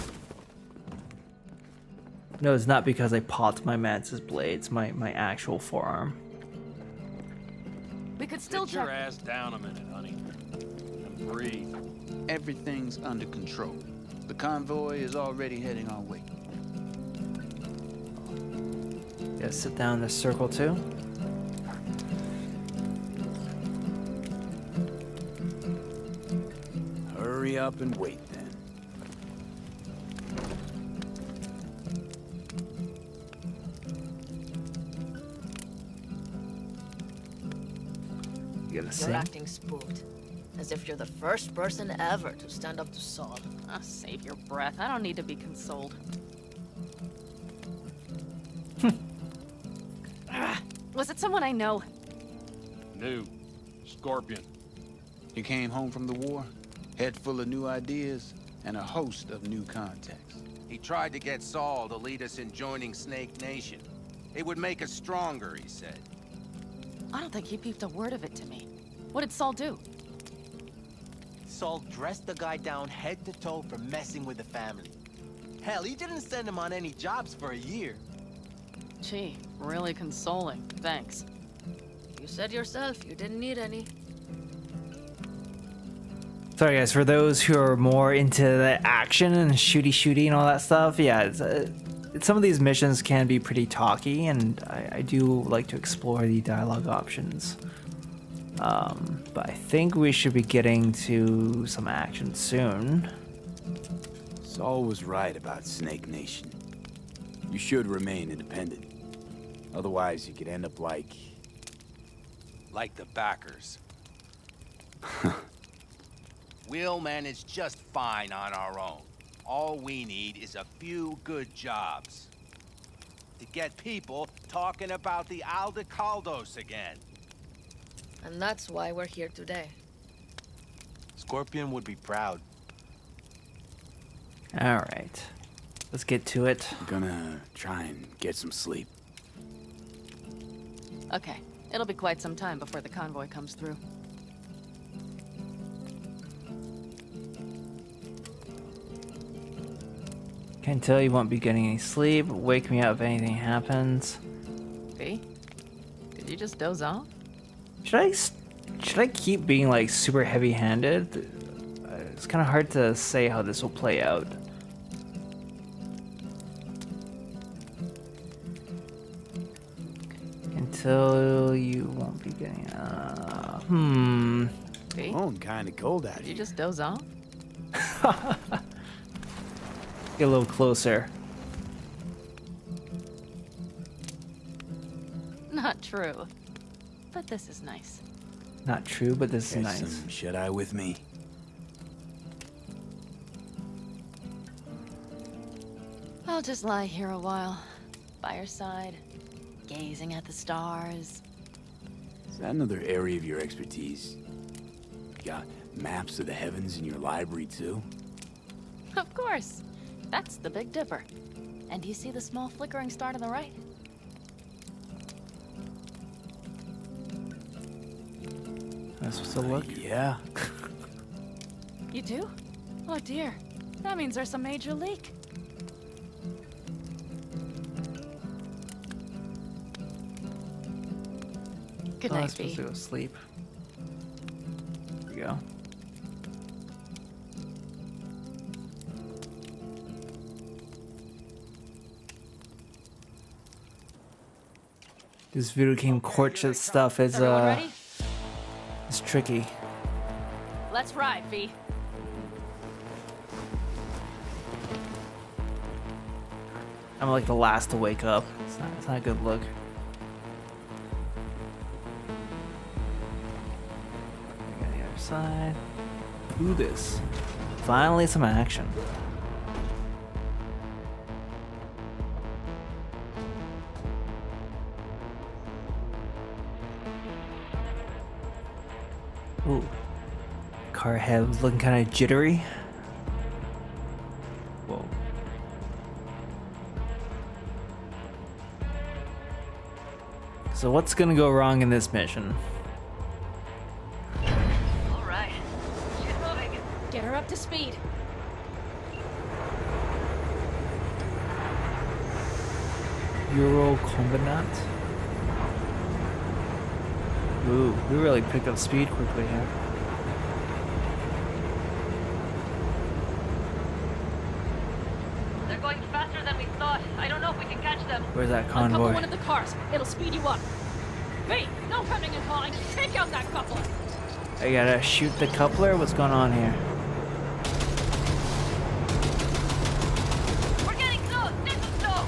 No, it's not because I popped my Mantis Blades, my actual forearm. We could still Sit your check. ass down a minute, honey. And breathe. Everything's under control. The convoy is already heading our way. Gotta sit down in the circle too. Hurry up and wait then. You gotta You're sing. acting spooked. As if you're the first person ever to stand up to Saul. Oh, save your breath. I don't need to be consoled. Was it someone I know? New. Scorpion. He came home from the war, head full of new ideas, and a host of new contacts. He tried to get Saul to lead us in joining Snake Nation. It would make us stronger, he said. I don't think he peeped a word of it to me. What did Saul do? Saul dressed the guy down head to toe for messing with the family. Hell, he didn't send him on any jobs for a year. Gee, really consoling. Thanks. You said yourself you didn't need any. Sorry guys, for those who are more into the action and shooty and all that stuff, yeah, some of these missions can be pretty talky, and I do like to explore the dialogue options. But I think we should be getting to some action soon. Saul was right about Snake Nation. You should remain independent. Otherwise, you could end up like... Like the backers. We'll manage just fine on our own. All we need is a few good jobs. To get people talking about the Aldecaldos again. And that's why we're here today. Scorpion would be proud. Alright, let's get to it. I'm gonna try and get some sleep. Okay, it'll be quite some time before the convoy comes through. Can't tell you won't be getting any sleep. Wake me up if anything happens. V? Did you just doze off? Should I keep being like super heavy-handed? It's kind of hard to say how this will play out. Until you won't be getting. V? Oh, kind of cold out Did here. you just doze off? Get a little closer. Not true. But this is nice. Not true, but this is Got nice. some shut-eye with me. I'll just lie here a while, by your side, gazing at the stars. Is that another area of your expertise? You got maps of the heavens in your library, too? Of course. That's the Big Dipper. And do you see the small flickering star to the right? That's supposed to look. Yeah. You do? Oh dear. That means there's a major leak. Good Oh, I'm night, supposed V. to go sleep. There we go. This video game courtship stuff is Everyone ready? it's tricky. Let's ride, V. I'm like the last to wake up. It's not a good look. I got the other side. Do this. Finally some action. Ooh. Car head was looking kind of jittery. Whoa. So what's gonna go wrong in this mission? All right. She's moving. Get her up to speed. Euro Combinat. Ooh, we really picked up speed quickly here. They're going faster than we thought. I don't know if we can catch them. Where's that Uncouple convoy? one of the cars. It'll speed you up. Wait, no hunting and hauling. Take out that couple. I gotta shoot the coupler? What's going on here? We're getting close. This is slow.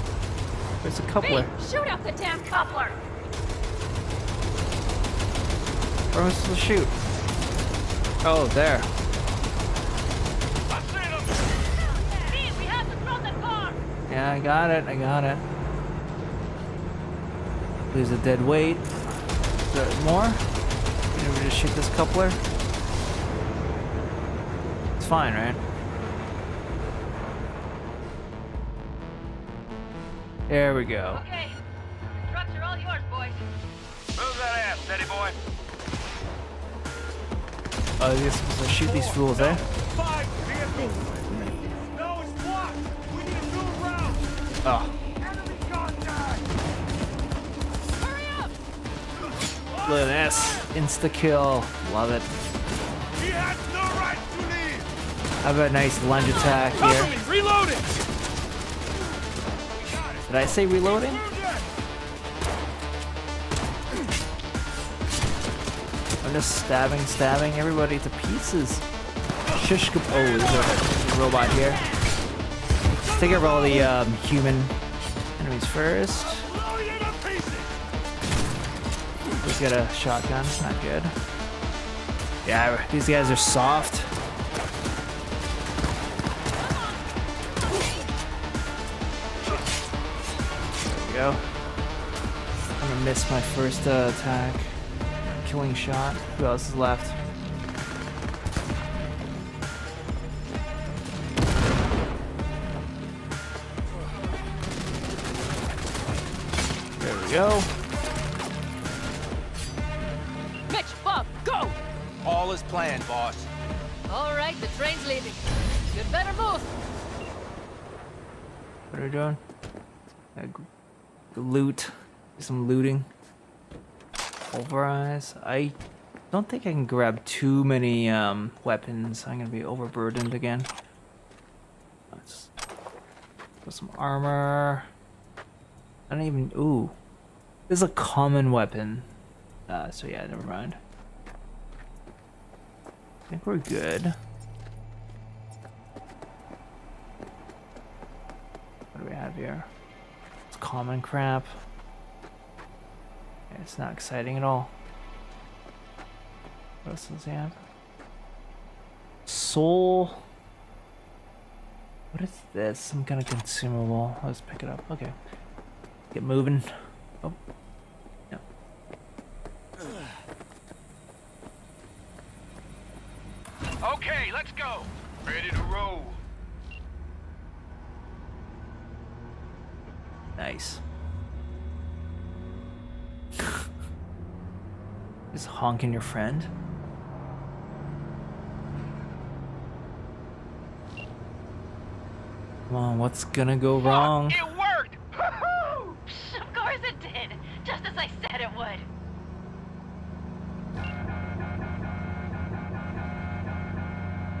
Where's the coupler? Hey, shoot out the damn coupler. Where am I supposed to shoot? Oh, there. Hey, we have to throw the car. Yeah, I got it. I got it. Lose a dead weight. Is there more? Can we just shoot this coupler? It's fine, right? There we go. Okay. Trucks are all yours, boys. Move that ass, steady boy. Oh, you're supposed to shoot these fools, eh? 5 vehicles. No, it's blocked. We need to move around. Oh. Enemy contact. Hurry up. Look at this. Insta-kill. Love it. He has no right to leave. Have a nice lunge attack Cover here. me. Reloading. Did I say reloading? I'm just stabbing everybody to pieces. Shish. Oh, there's a robot here. Let's take care of all the human enemies first. Let's get a shotgun. Not good. Yeah, these guys are soft. There we go. I'm gonna miss my first attack. Killing shot. Who else is left? There we go. Mitch, Bob, go. All is planned, boss. All right, the train's leaving. You'd better move. What are we doing? Loot. Do some looting. Pulverize. I don't think I can grab too many weapons. I'm gonna be overburdened again. Let's put some armor. I don't even. Ooh, this is a common weapon. So yeah, never mind. I think we're good. What do we have here? It's common crap. It's not exciting at all. What else does he have? Soul. What is this? Some kind of consumable. Let's pick it up. Okay. Get moving. Oh. Yeah. Okay, let's go. Ready to roll. Nice. Just honking your friend. Come on, what's gonna go wrong? It worked! Of course it did. Just as I said it would.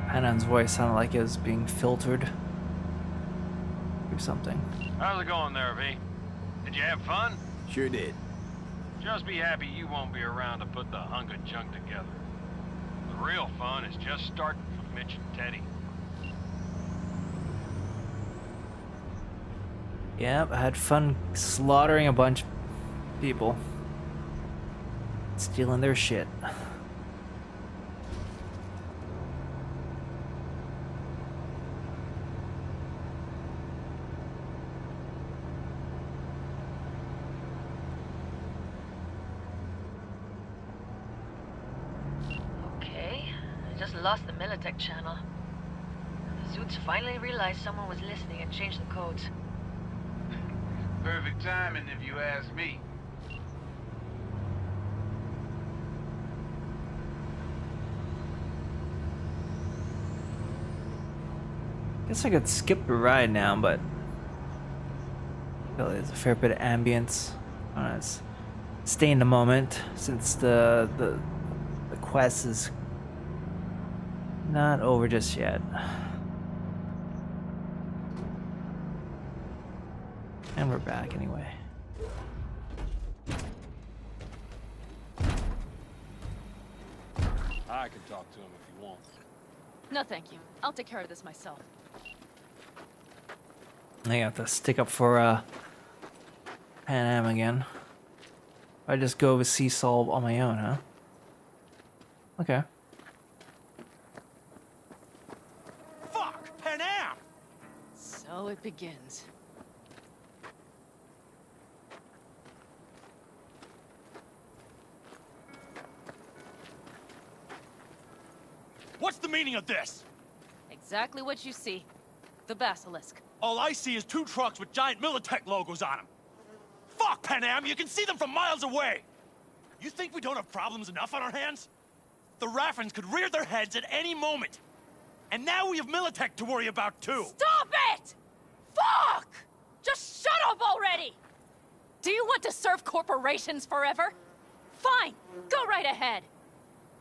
Panam's voice sounded like it was being filtered or something. How's it going there, V? Did you have fun? Sure did. Just be happy you won't be around to put the hunk of junk together. The real fun is just starting for Mitch and Teddy. Yep, I had fun slaughtering a bunch of people. Stealing their shit. Lost the Militech channel. The suits finally realized someone was listening and changed the codes. Perfect timing, if you ask me. Guess I could skip the ride now, but well, there's a fair bit of ambience. I want to stay in the moment since the quest is not over just yet. And we're back anyway. I can talk to him if you want. No, thank you. I'll take care of this myself. I have to stick up for Panam again. I just go with sea solve on my own, huh? Okay. Fuck! Panam! So it begins. What's the meaning of this? Exactly what you see. The basilisk. All I see is 2 trucks with giant Militech logos on them. Fuck, Panam! You can see them from miles away! You think we don't have problems enough on our hands? The Raffens could rear their heads at any moment. And now we have Militech to worry about, too. Stop it! Fuck! Just shut up already! Do you want to serve corporations forever? Fine, go right ahead.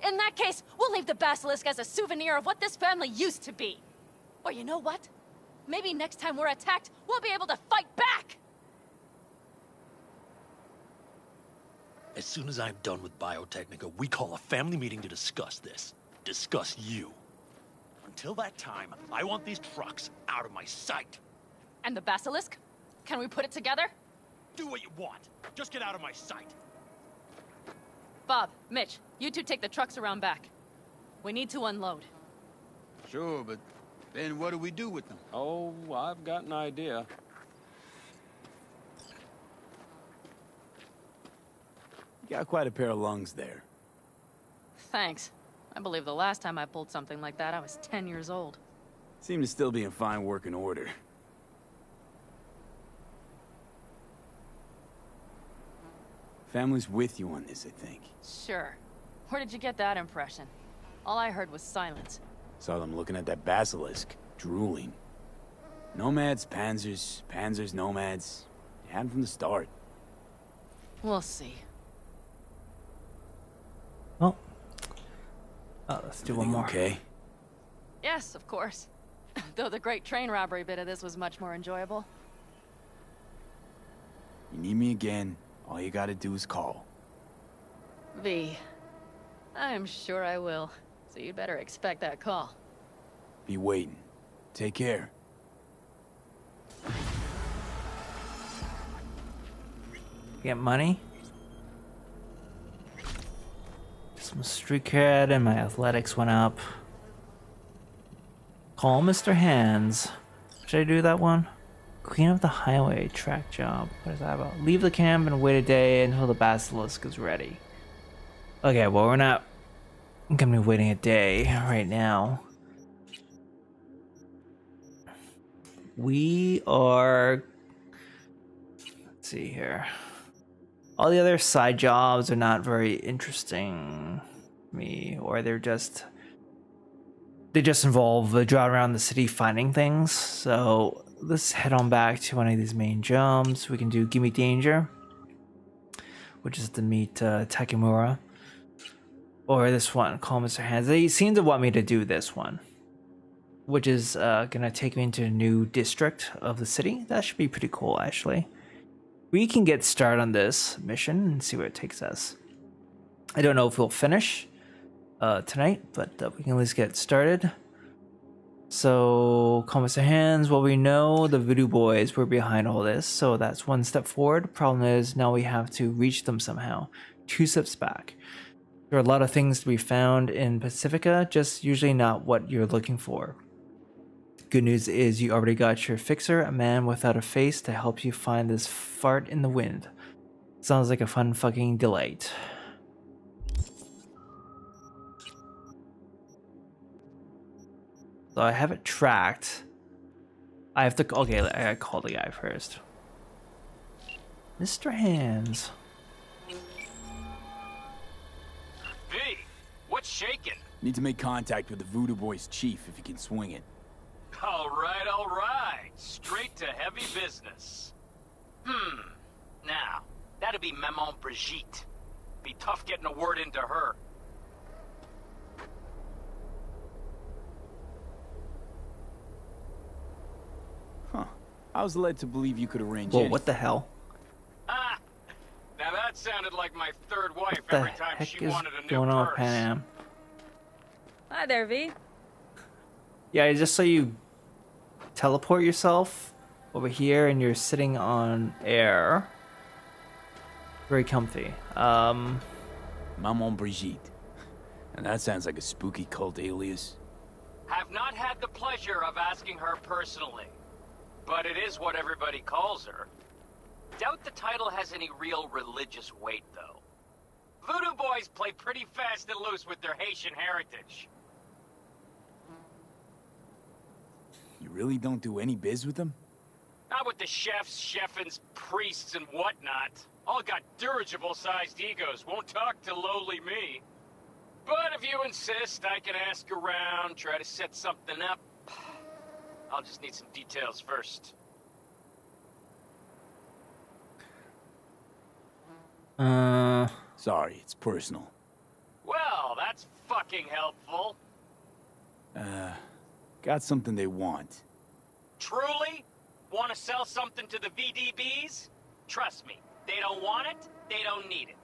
In that case, we'll leave the basilisk as a souvenir of what this family used to be. Or you know what? Maybe next time we're attacked, we'll be able to fight back! As soon as I'm done with Biotechnica, we call a family meeting to discuss this. Discuss you. Until that time, I want these trucks out of my sight. And the basilisk? Can we put it together? Do what you want. Just get out of my sight. Bob, Mitch, you two take the trucks around back. We need to unload. Sure, but then what do we do with them? Oh, I've got an idea. You got quite a pair of lungs there. Thanks. I believe the last time I pulled something like that, I was 10 years old. Seem to still be in fine working order. Family's with you on this, I think. Sure. Where did you get that impression? All I heard was silence. Saw them looking at that basilisk, drooling. Nomads, panzers, panzers, nomads. They had 'em from the start. We'll see. Well, let's do one Everything more. Okay. Yes, of course. Though the great train robbery bit of this was much more enjoyable. You need me again, all you gotta do is call. V. I'm sure I will. So you'd better expect that call. Be waiting. Take care. Get money. Some street cred and my athletics went up. Call Mr. Hands. Should I do that one? Clean up the highway track job. What is that about? Leave the camp and wait a day until the basilisk is ready. Okay, well we're not gonna be waiting a day right now. We are, let's see here. All the other side jobs are not very interesting to me, or they just involve driving around the city finding things. So let's head on back to one of these main jumps. We can do Gimme Danger, which is to meet Takemura. Or this one, Call Mr. Hands. They seem to want me to do this one, which is gonna take me into a new district of the city. That should be pretty cool, actually. We can get started on this mission and see where it takes us. I don't know if we'll finish tonight, but we can at least get started. So, Call Mr. Hands. Well, we know the Voodoo Boys were behind all this, so that's one step forward. Problem is, now we have to reach them somehow. 2 steps back. There are a lot of things to be found in Pacifica, just usually not what you're looking for. Good news is you already got your fixer, a man without a face, to help you find this fart in the wind. Sounds like a fun fucking delight. So I have it tracked. I have to, okay, I gotta call the guy first. Mr. Hands. V, what's shaking? Need to make contact with the Voodoo Boys chief if you can swing it. All right. Straight to heavy business. Now, that'd be Maman Brigitte. Be tough getting a word into her. Huh. I was led to believe you could arrange Whoa, anything. what the hell? Ah, now that sounded like my third wife What the every time heck she is wanted a new going on with purse. Panam? Hi there, V. Yeah, I just saw you teleport yourself over here and you're sitting on air. Very comfy. Maman Brigitte. And that sounds like a spooky cult alias. Have not had the pleasure of asking her personally, but it is what everybody calls her. Doubt the title has any real religious weight, though. Voodoo boys play pretty fast and loose with their Haitian heritage. You really don't do any biz with them? Not with the chefs, cheffins, priests, and whatnot. All got dirigible-sized egos, won't talk to lowly me. But if you insist, I can ask around, try to set something up. I'll just need some details first. Sorry, it's personal. Well, that's fucking helpful. Got something they want. Truly? Want to sell something to the VDBs? Trust me, they don't want it, they don't need it.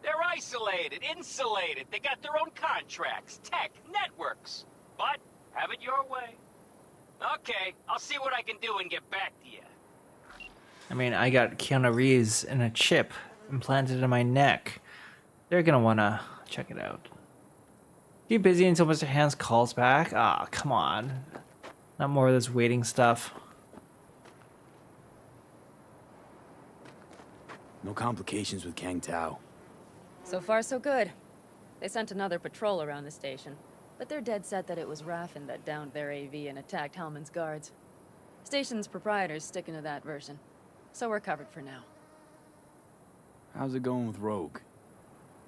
They're isolated, insulated, they got their own contracts, tech, networks. But, have it your way. Okay, I'll see what I can do and get back to you. I mean, I got Keanu Reeves in a chip implanted in my neck. They're gonna wanna check it out. Keep busy until Mr. Hands calls back? Ah, come on. Not more of this waiting stuff. No complications with Kang Tao. So far, so good. They sent another patrol around the station, but they're dead set that it was Raffen that downed their AV and attacked Hellman's guards. Station's proprietor's sticking to that version, so we're covered for now. How's it going with Rogue?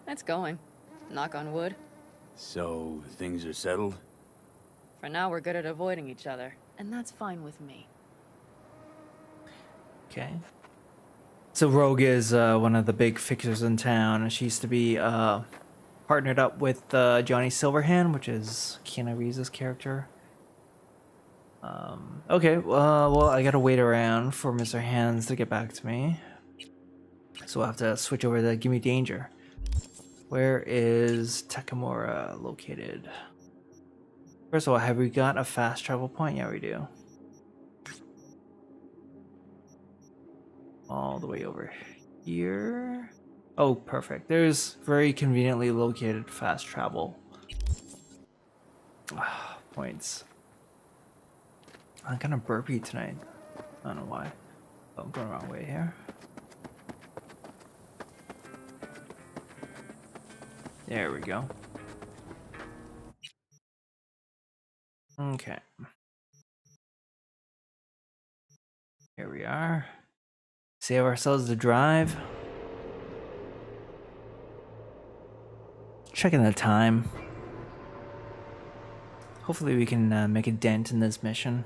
It's going. Knock on wood. So, things are settled? For now, we're good at avoiding each other, and that's fine with me. Okay. So Rogue is one of the big fixers in town, and she used to be partnered up with Johnny Silverhand, which is Keanu Reeves' character. Okay, well, I gotta wait around for Mr. Hands to get back to me. So we'll have to switch over to Gimme Danger. Where is Takamura located? First of all, have we got a fast travel point? Yeah, we do. All the way over here. Oh, perfect. There's very conveniently located fast travel points. I'm kind of burpy tonight. I don't know why. Oh, I'm going the wrong way here. There we go. Okay. Here we are. Save ourselves the drive. Checking the time. Hopefully we can make a dent in this mission.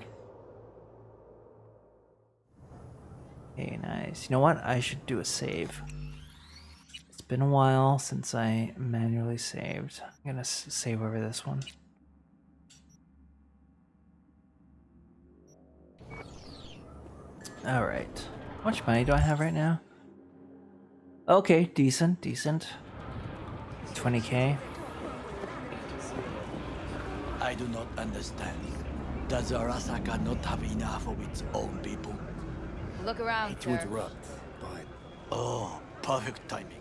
Okay, nice. You know what? I should do a save. It's been a while since I manually saved. I'm gonna save over this one. Alright. How much money do I have right now? Okay, decent. 20k. I do not understand. Does Arasaka not have enough of its own people? Look around, To sir. interrupt, but Oh, perfect timing.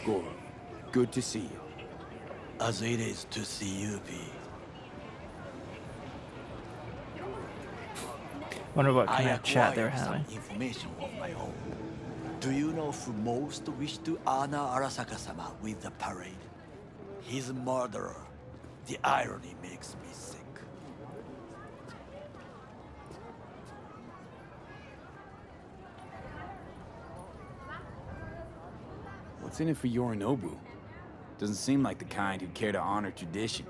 Goro, good to see you. As it is to see you, V. Wonder what I kind of chat they're acquired some having. information of my own. Do you know who most wish to honor Arasaka-sama with the parade? His murderer. The irony makes me sick. What's in it for Yorinobu? Doesn't seem like the kind who'd care to honor tradition.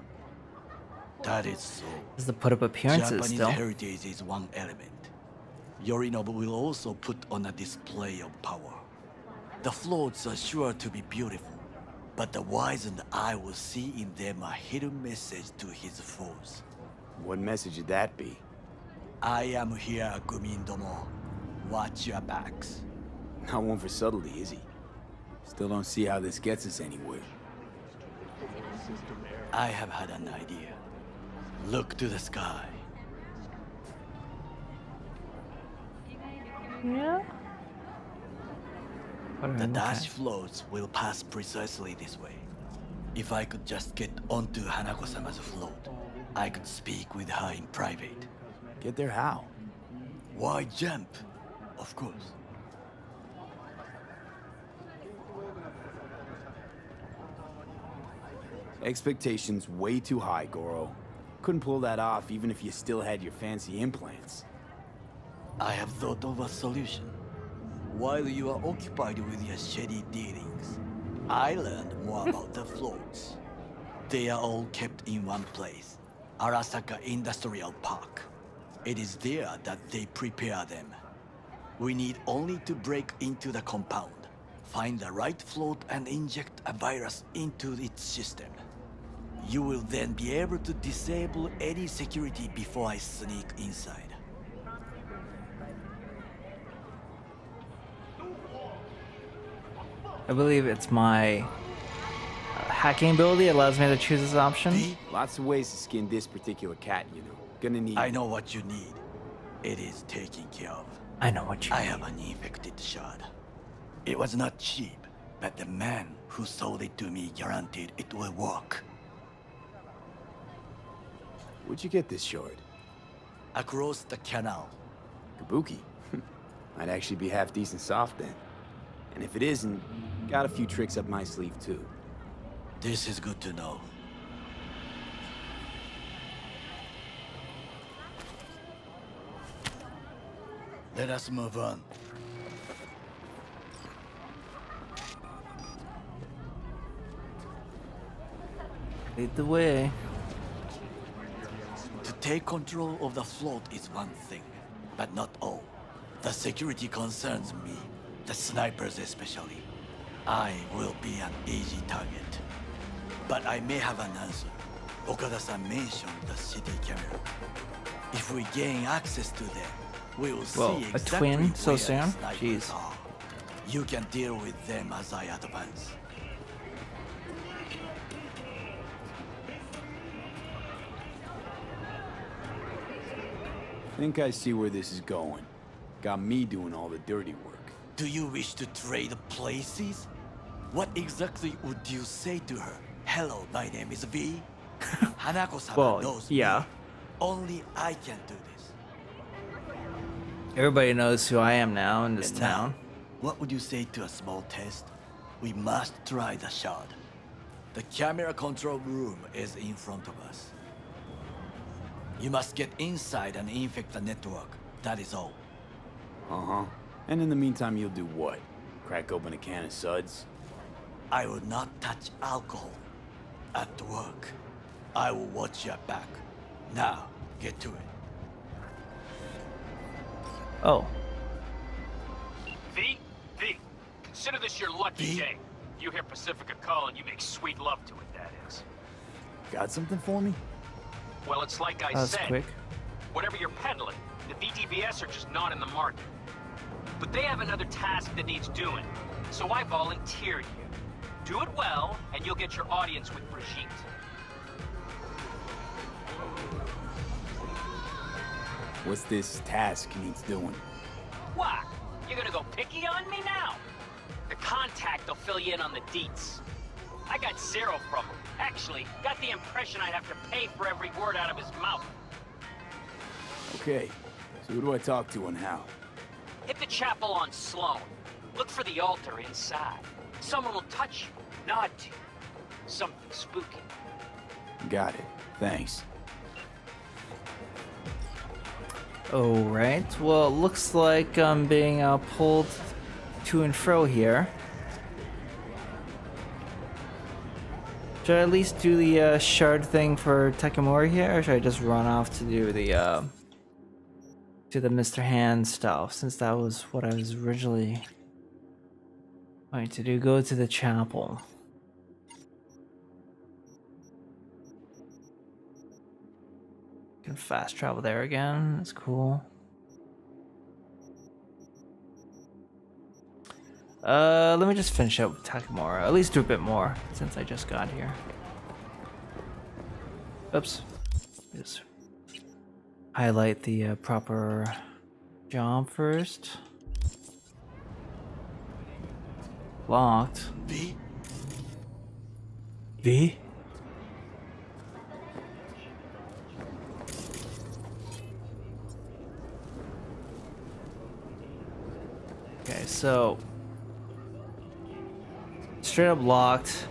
That is so. Does the put up appearances Japanese still? heritage is one element. Yorinobu will also put on a display of power. The floats are sure to be beautiful, but the wizened eye will see in them a hidden message to his foes. What message would that be? I am here, Gumindomo. Watch your backs. Not one for subtlety, is he? Still don't see how this gets us anywhere. I have had an idea. Look to the sky. Yeah. The dash floats will pass precisely this way. If I could just get onto Hanako-sama's float, I could speak with her in private. Get there how? Why jump? Of course. Expectations way too high, Goro. Couldn't pull that off even if you still had your fancy implants. I have thought of a solution. While you are occupied with your shady dealings, I learned more about the floats. They are all kept in one place, Arasaka Industrial Park. It is there that they prepare them. We need only to break into the compound, find the right float and inject a virus into its system. You will then be able to disable any security before I sneak inside. I believe it's my hacking ability allows me to choose this option. Lots of ways to skin this particular cat, you know. Gonna need... I know what you need. It is taken care of. I know what you need. I have an infected shard. It was not cheap, but the man who sold it to me guaranteed it will work. Where'd you get this shard? Across the canal. Kabuki. Might actually be half decent soft then. And if it isn't, got a few tricks up my sleeve too. This is good to know. Let us move on. Lead the way. To take control of the float is one thing, but not all. The security concerns me, the snipers especially. I will be an easy target. But I may have an answer. Okada-san mentioned the city camera. If we gain access to them, we will Whoa, see a exactly twin so where the soon? snipers Jeez. are. You can deal with them as I advance. Think I see where this is going. Got me doing all the dirty work. Do you wish to trade places? What exactly would you say to her? Hello, my name is V. Hanako-sama Well, knows yeah. me. Only I can do this. Everybody knows who I am now in this And town. now, what would you say to a small test? We must try the shard. The camera control room is in front of us. You must get inside and infect the network. That is all. Uh-huh. And in the meantime, you'll do what? Crack open a can of suds? I will not touch alcohol. At work. I will watch your back. Now, get to it. Oh. V? V. Consider this your lucky V? day. You hear Pacifica call and you make sweet love to it, that is. Got something for me? Well, it's like I That was said. quick. Whatever you're peddling, the VDBS are just not in the market. But they have another task that needs doing, so I volunteered you. Do it well, and you'll get your audience with Brigitte. What's this task needs doing? What? You're gonna go picky on me now? The contact will fill you in on the deets. I got zero from him. Actually, got the impression I'd have to pay for every word out of his mouth. Okay, so who do I talk to and how? Hit the chapel on Sloan. Look for the altar inside. Someone will touch you, nod to you. Something spooky. Got it. Thanks. Alright, well, it looks like I'm being pulled to and fro here. Should I at least do the shard thing for Takemura here, or should I just run off to do the Mr. Hand stuff, since that was what I was originally going to do? Go to the chapel. Can fast travel there again. That's cool. Let me just finish up with Takamura. At least do a bit more since I just got here. Oops. Just highlight the proper job first. Locked. V? V? Okay, so straight up locked.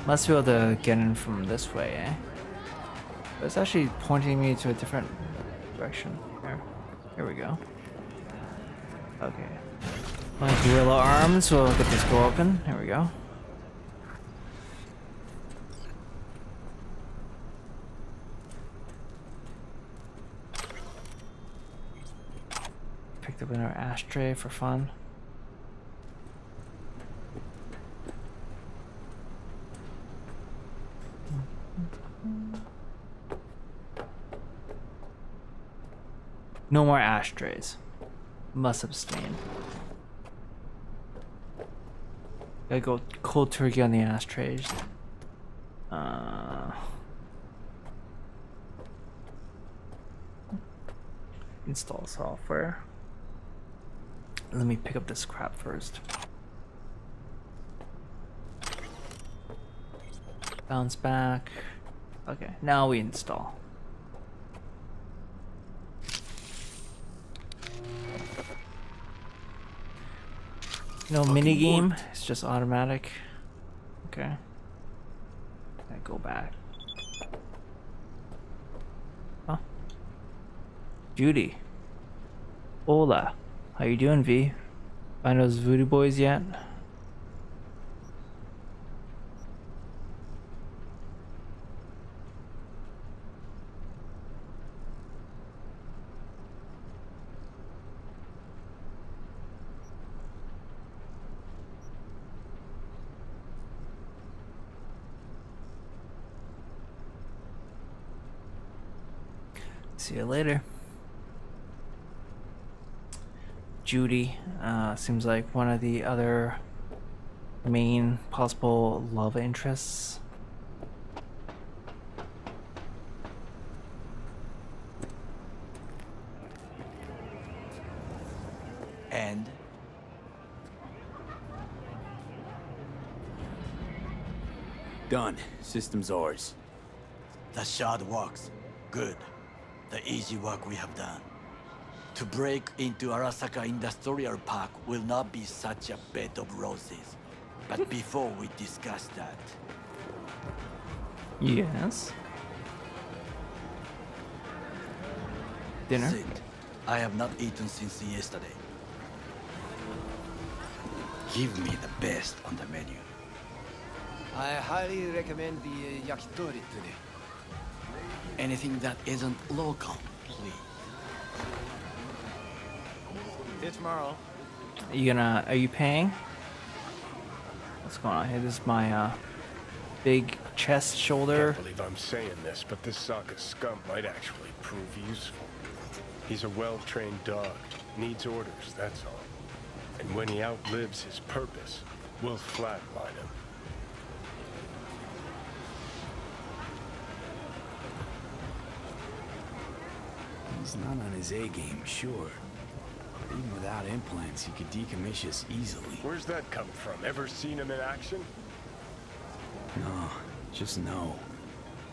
Must be able to get in from this way, eh? But it's actually pointing me to a different direction. Here we go. Okay. My gorilla arms will get this door open. Here we go. Picked up another ashtray for fun. No more ashtrays. Must abstain. Gotta go cold turkey on the ashtrays. Install software. Let me pick up this crap first. Bounce back. Okay, now we install. No mini game, it's just automatic. Okay. I go back. Huh? Judy. Hola. How you doing, V? Find those voodoo boys yet? See you later. Judy seems like one of the other main possible love interests. And? Done. System's ours. The shard works. Good. The easy work we have done. To break into Arasaka Industrial Park will not be such a bed of roses. But before we discuss that... Yes? Dinner? Sit. I have not eaten since yesterday. Give me the best on the menu. I highly recommend the yakitori today. Anything that isn't local, please. See you tomorrow. Are you paying? What's going on here? This is my big chest shoulder. Can't believe I'm saying this, but this Sokka scum might actually prove useful. He's a well-trained dog. Needs orders, that's all. And when he outlives his purpose, we'll flatline him. He's not on his A game, sure. But even without implants, he could decommission us easily. Where's that come from? Ever seen him in action? No, just no.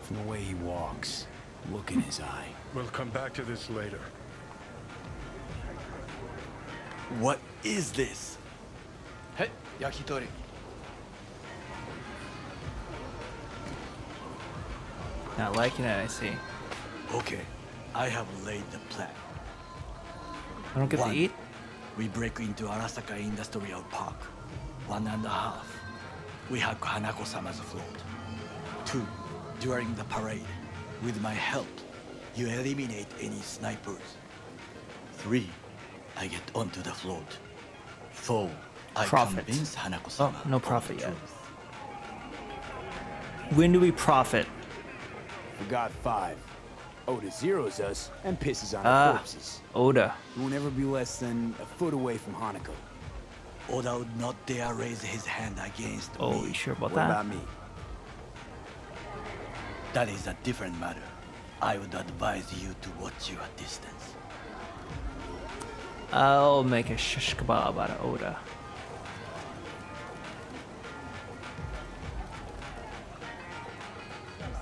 From the way he walks, look in his eye. We'll come back to this later. What is this? Hey, yakitori. Not liking it, I see. Okay, I have laid the plan. I don't get to eat? We break into Arasaka Industrial Park. 1.5. We have Hanako-sama's float. 2. During the parade, with my help, you eliminate any snipers. 3. I get onto the float. 4. I Profit. convince Hanako-sama. Oh, no of profit the yet. truth. When do we profit? Forgot 5. Oda zeroes us and pisses on our corpses. Oda. He won't ever be less than a foot away from Hanako. Oda would not dare raise his hand against Oh, me. you sure about What that? about me? That is a different matter. I would advise you to watch your distance. I'll make a shish kebab out of Oda.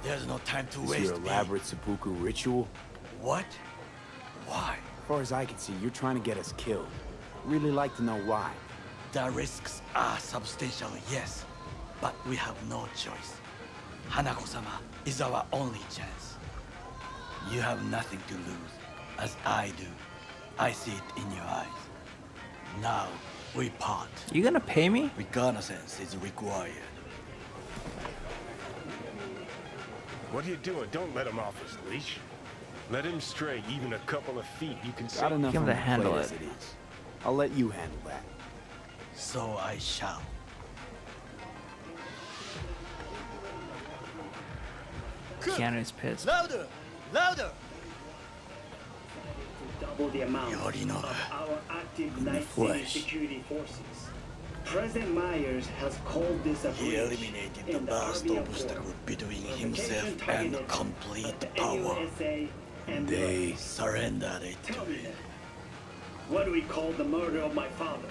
There's no time to Is waste. your elaborate seppuku ritual? What? Why? As far as I can see, you're trying to get us killed. Really like to know why. The risks are substantial, yes, but we have no choice. Hanako-sama is our only chance. You have nothing to lose, as I do. I see it in your eyes. Now, we part. You gonna pay me? Reconnaissance is required. What are you doing? Don't let him off his leash. Let him stray even a couple of feet. You can see. Got enough Give him on the the handle plate as it. it is. I'll let you handle that. So I shall. Keanu's pissed. Louder! Louder! Double the amount Yorinobu. of our active In the night city flesh. security forces. President Myers has called this a He breach eliminated the in vast Army obstacle Accord. between Provocation himself and targeted complete at the power. AUSA and They surrendered it to Tell me me. then, what do we call the murder of my father?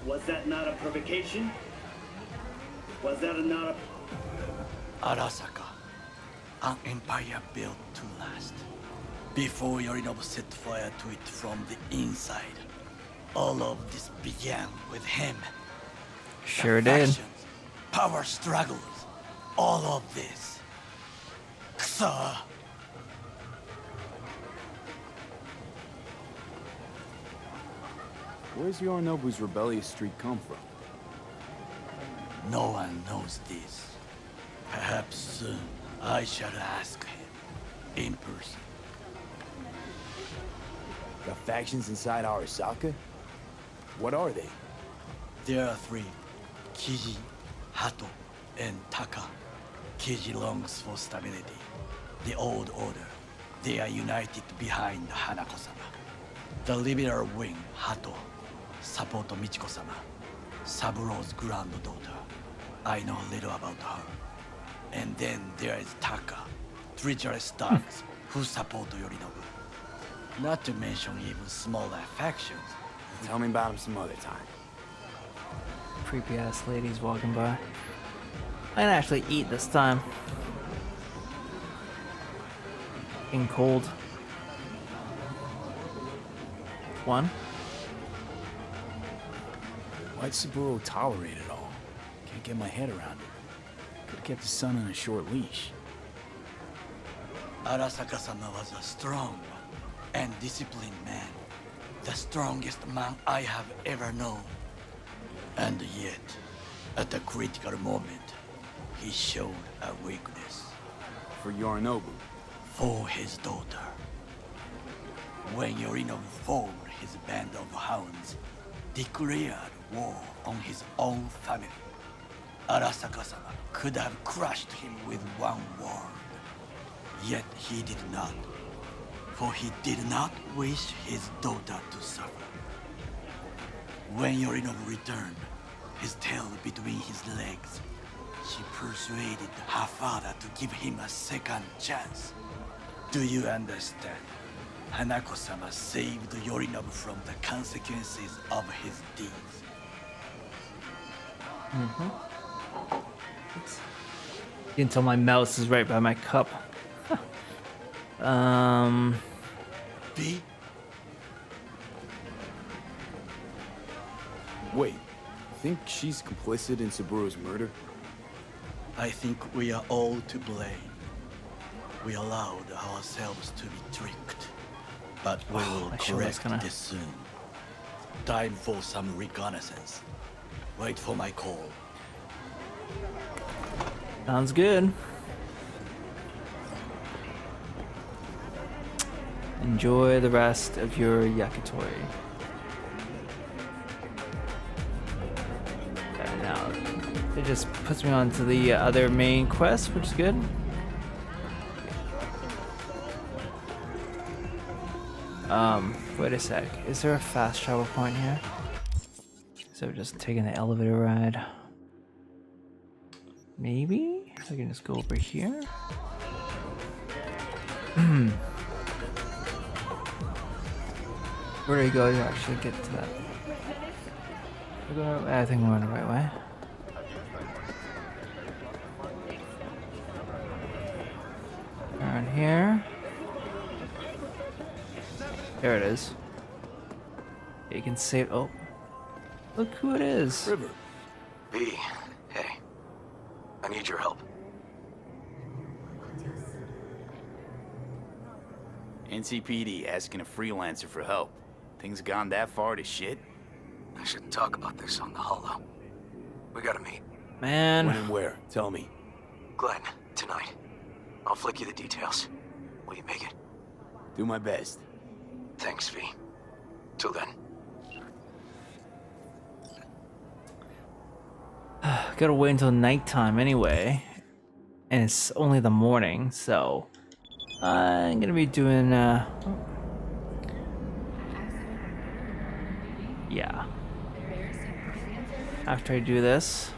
Was that not a provocation? Was that not a... Arasaka, an empire built to last. Before Yorinobu set fire to it from the inside, all of this began with him. Sure The did. factions, power struggles, all of this. Ksa. Where's Yorinobu's rebellious streak come from? No one knows this. Perhaps soon I shall ask him in person. Got factions inside Arasaka? What are they? There are 3. Kiji, Hato, and Taka. Kiji longs for stability. The old order. They are united behind Hanako-sama. The liberal wing, Hato, support Michiko-sama, Saburo's granddaughter. I know little about her. And then there is Taka, treacherous thugs who support Yorinobu. Not to mention even smaller factions. Tell me about them some other time. Creepy ass ladies walking by. I can actually eat this time. Getting cold. 1. Why'd Saburo tolerate it all? Can't get my head around it. Could've kept his son on a short leash. Arasaka-sama was a strong and disciplined man. The strongest man I have ever known. And yet, at a critical moment, he showed a weakness. For Yorinobu. For his daughter. When Yorinobu formed his band of hounds, declared war on his own family, Arasaka-sama could have crushed him with one word. Yet he did not. For he did not wish his daughter to suffer. When Yorinobu returned, his tail between his legs, she persuaded her father to give him a second chance. Do you understand? Hanako-sama saved Yorinobu from the consequences of his deeds. You can tell my mouse is right by my cup. B? Wait, think she's complicit in Saburo's murder? I think we are all to blame. We allowed ourselves to be tricked. But we will I sure was correct this soon. Time for some reconnaissance. Wait for my call. Sounds good. Enjoy the rest of your yakitori. Okay, now it just puts me on to the other main quest, which is good. Wait a sec. Is there a fast travel point here? So just taking the elevator ride. Maybe I can just go over here. Where do you go to actually get to that? I think we're going the right way. Around here. There it is. You can save. Oh, look who it is. River. V, hey. I need your help. NCPD asking a freelancer for help. Things gone that far to shit? I shouldn't talk about this on the holo. We gotta meet. Man. When and where? Tell me. Glenn, tonight. I'll flick you the details. Will you make it? Do my best. Thanks, V. Till then. Gotta wait until nighttime anyway. And it's only the morning, so I'm gonna be doing yeah. After I do this.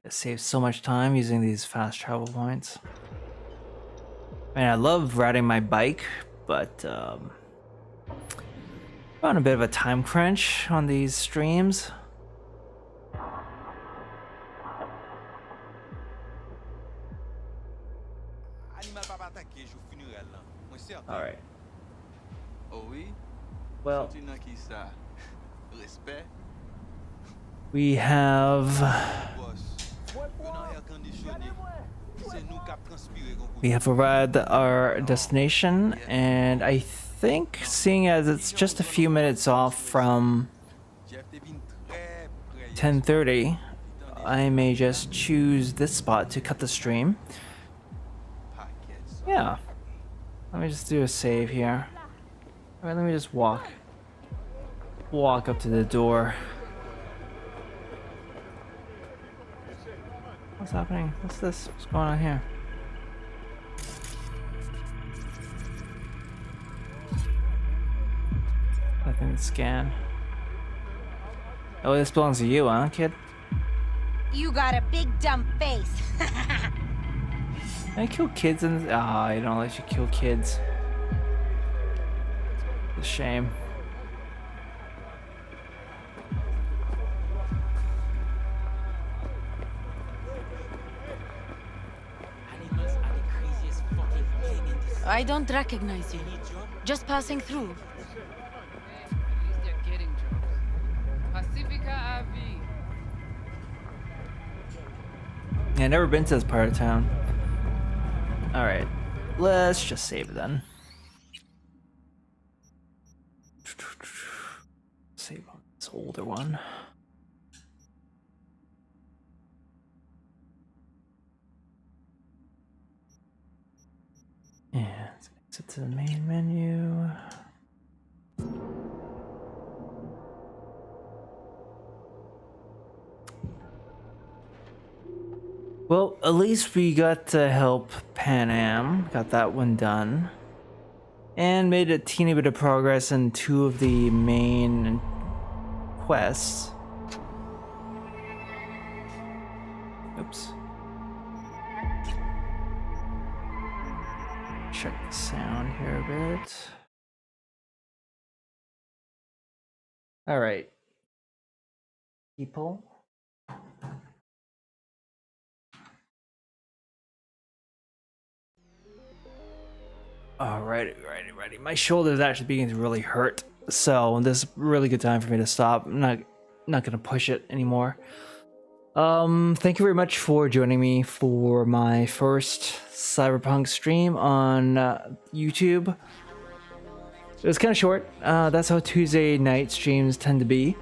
It saves so much time using these fast travel points. Man, I love riding my bike, but on a bit of a time crunch on these streams. All right. Well, we have arrived at our destination, and I think, seeing as it's just a few minutes off from 10:30, I may just choose this spot to cut the stream. Yeah. Let me just do a save here. Alright, let me just walk up to the door. What's happening? What's this? What's going on here? Nothing to scan. Oh, this belongs to you, huh, kid? You got a big dumb face. Can I kill kids in this? Ah, I don't let you kill kids. It's a shame. I don't recognize you. Just passing through. Yeah, never been to this part of town. Alright, let's just save it then. Save on this older one. And exit to the main menu. Well, at least we got to help Panam. Got that one done. And made a teeny bit of progress in 2 of the main quests. Oops. Check the sound here a bit. Alright. People. Alrighty. My shoulder is actually beginning to really hurt, so this is a really good time for me to stop. I'm not gonna push it anymore. Thank you very much for joining me for my first Cyberpunk stream on YouTube. It was kind of short. That's how Tuesday night streams tend to be.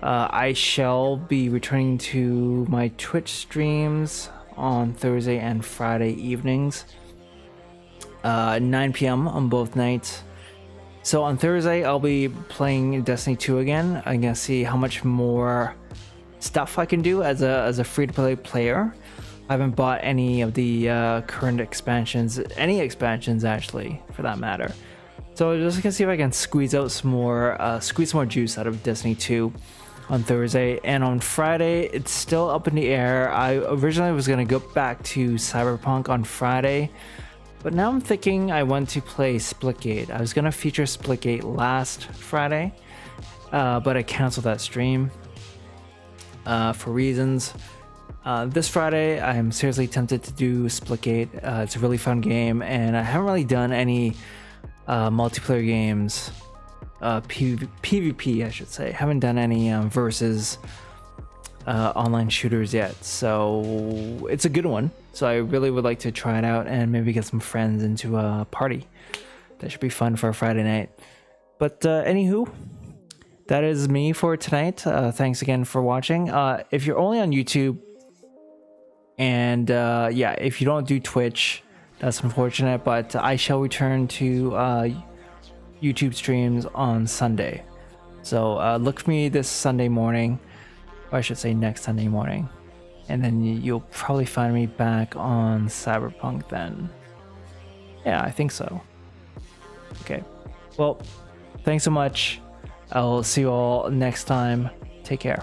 I shall be returning to my Twitch streams on Thursday and Friday evenings. 9 p.m. on both nights. So on Thursday, I'll be playing Destiny 2 again. I'm gonna see how much more stuff I can do as a free-to-play player. I haven't bought any of the current expansions, any expansions actually, for that matter. So just gonna see if I can squeeze some more juice out of Destiny 2 on Thursday, and on Friday it's still up in the air. I originally was gonna go back to Cyberpunk on Friday, but now I'm thinking I want to play Splitgate. I was gonna feature Splitgate last Friday, but I canceled that stream for reasons. This Friday, I'm seriously tempted to do Splitgate. It's a really fun game, and I haven't really done any multiplayer games, PvP I should say. Haven't done any versus online shooters yet, so it's a good one. So I really would like to try it out and maybe get some friends into a party. That should be fun for a Friday night. But anywho, that is me for tonight. Thanks again for watching. If you're only on YouTube, and yeah, if you don't do Twitch, that's unfortunate, but I shall return to YouTube streams on Sunday. So look for me this Sunday morning, or I should say next Sunday morning, and then you'll probably find me back on Cyberpunk then. Yeah, I think so. Okay, well, thanks so much. I'll see you all next time. Take care.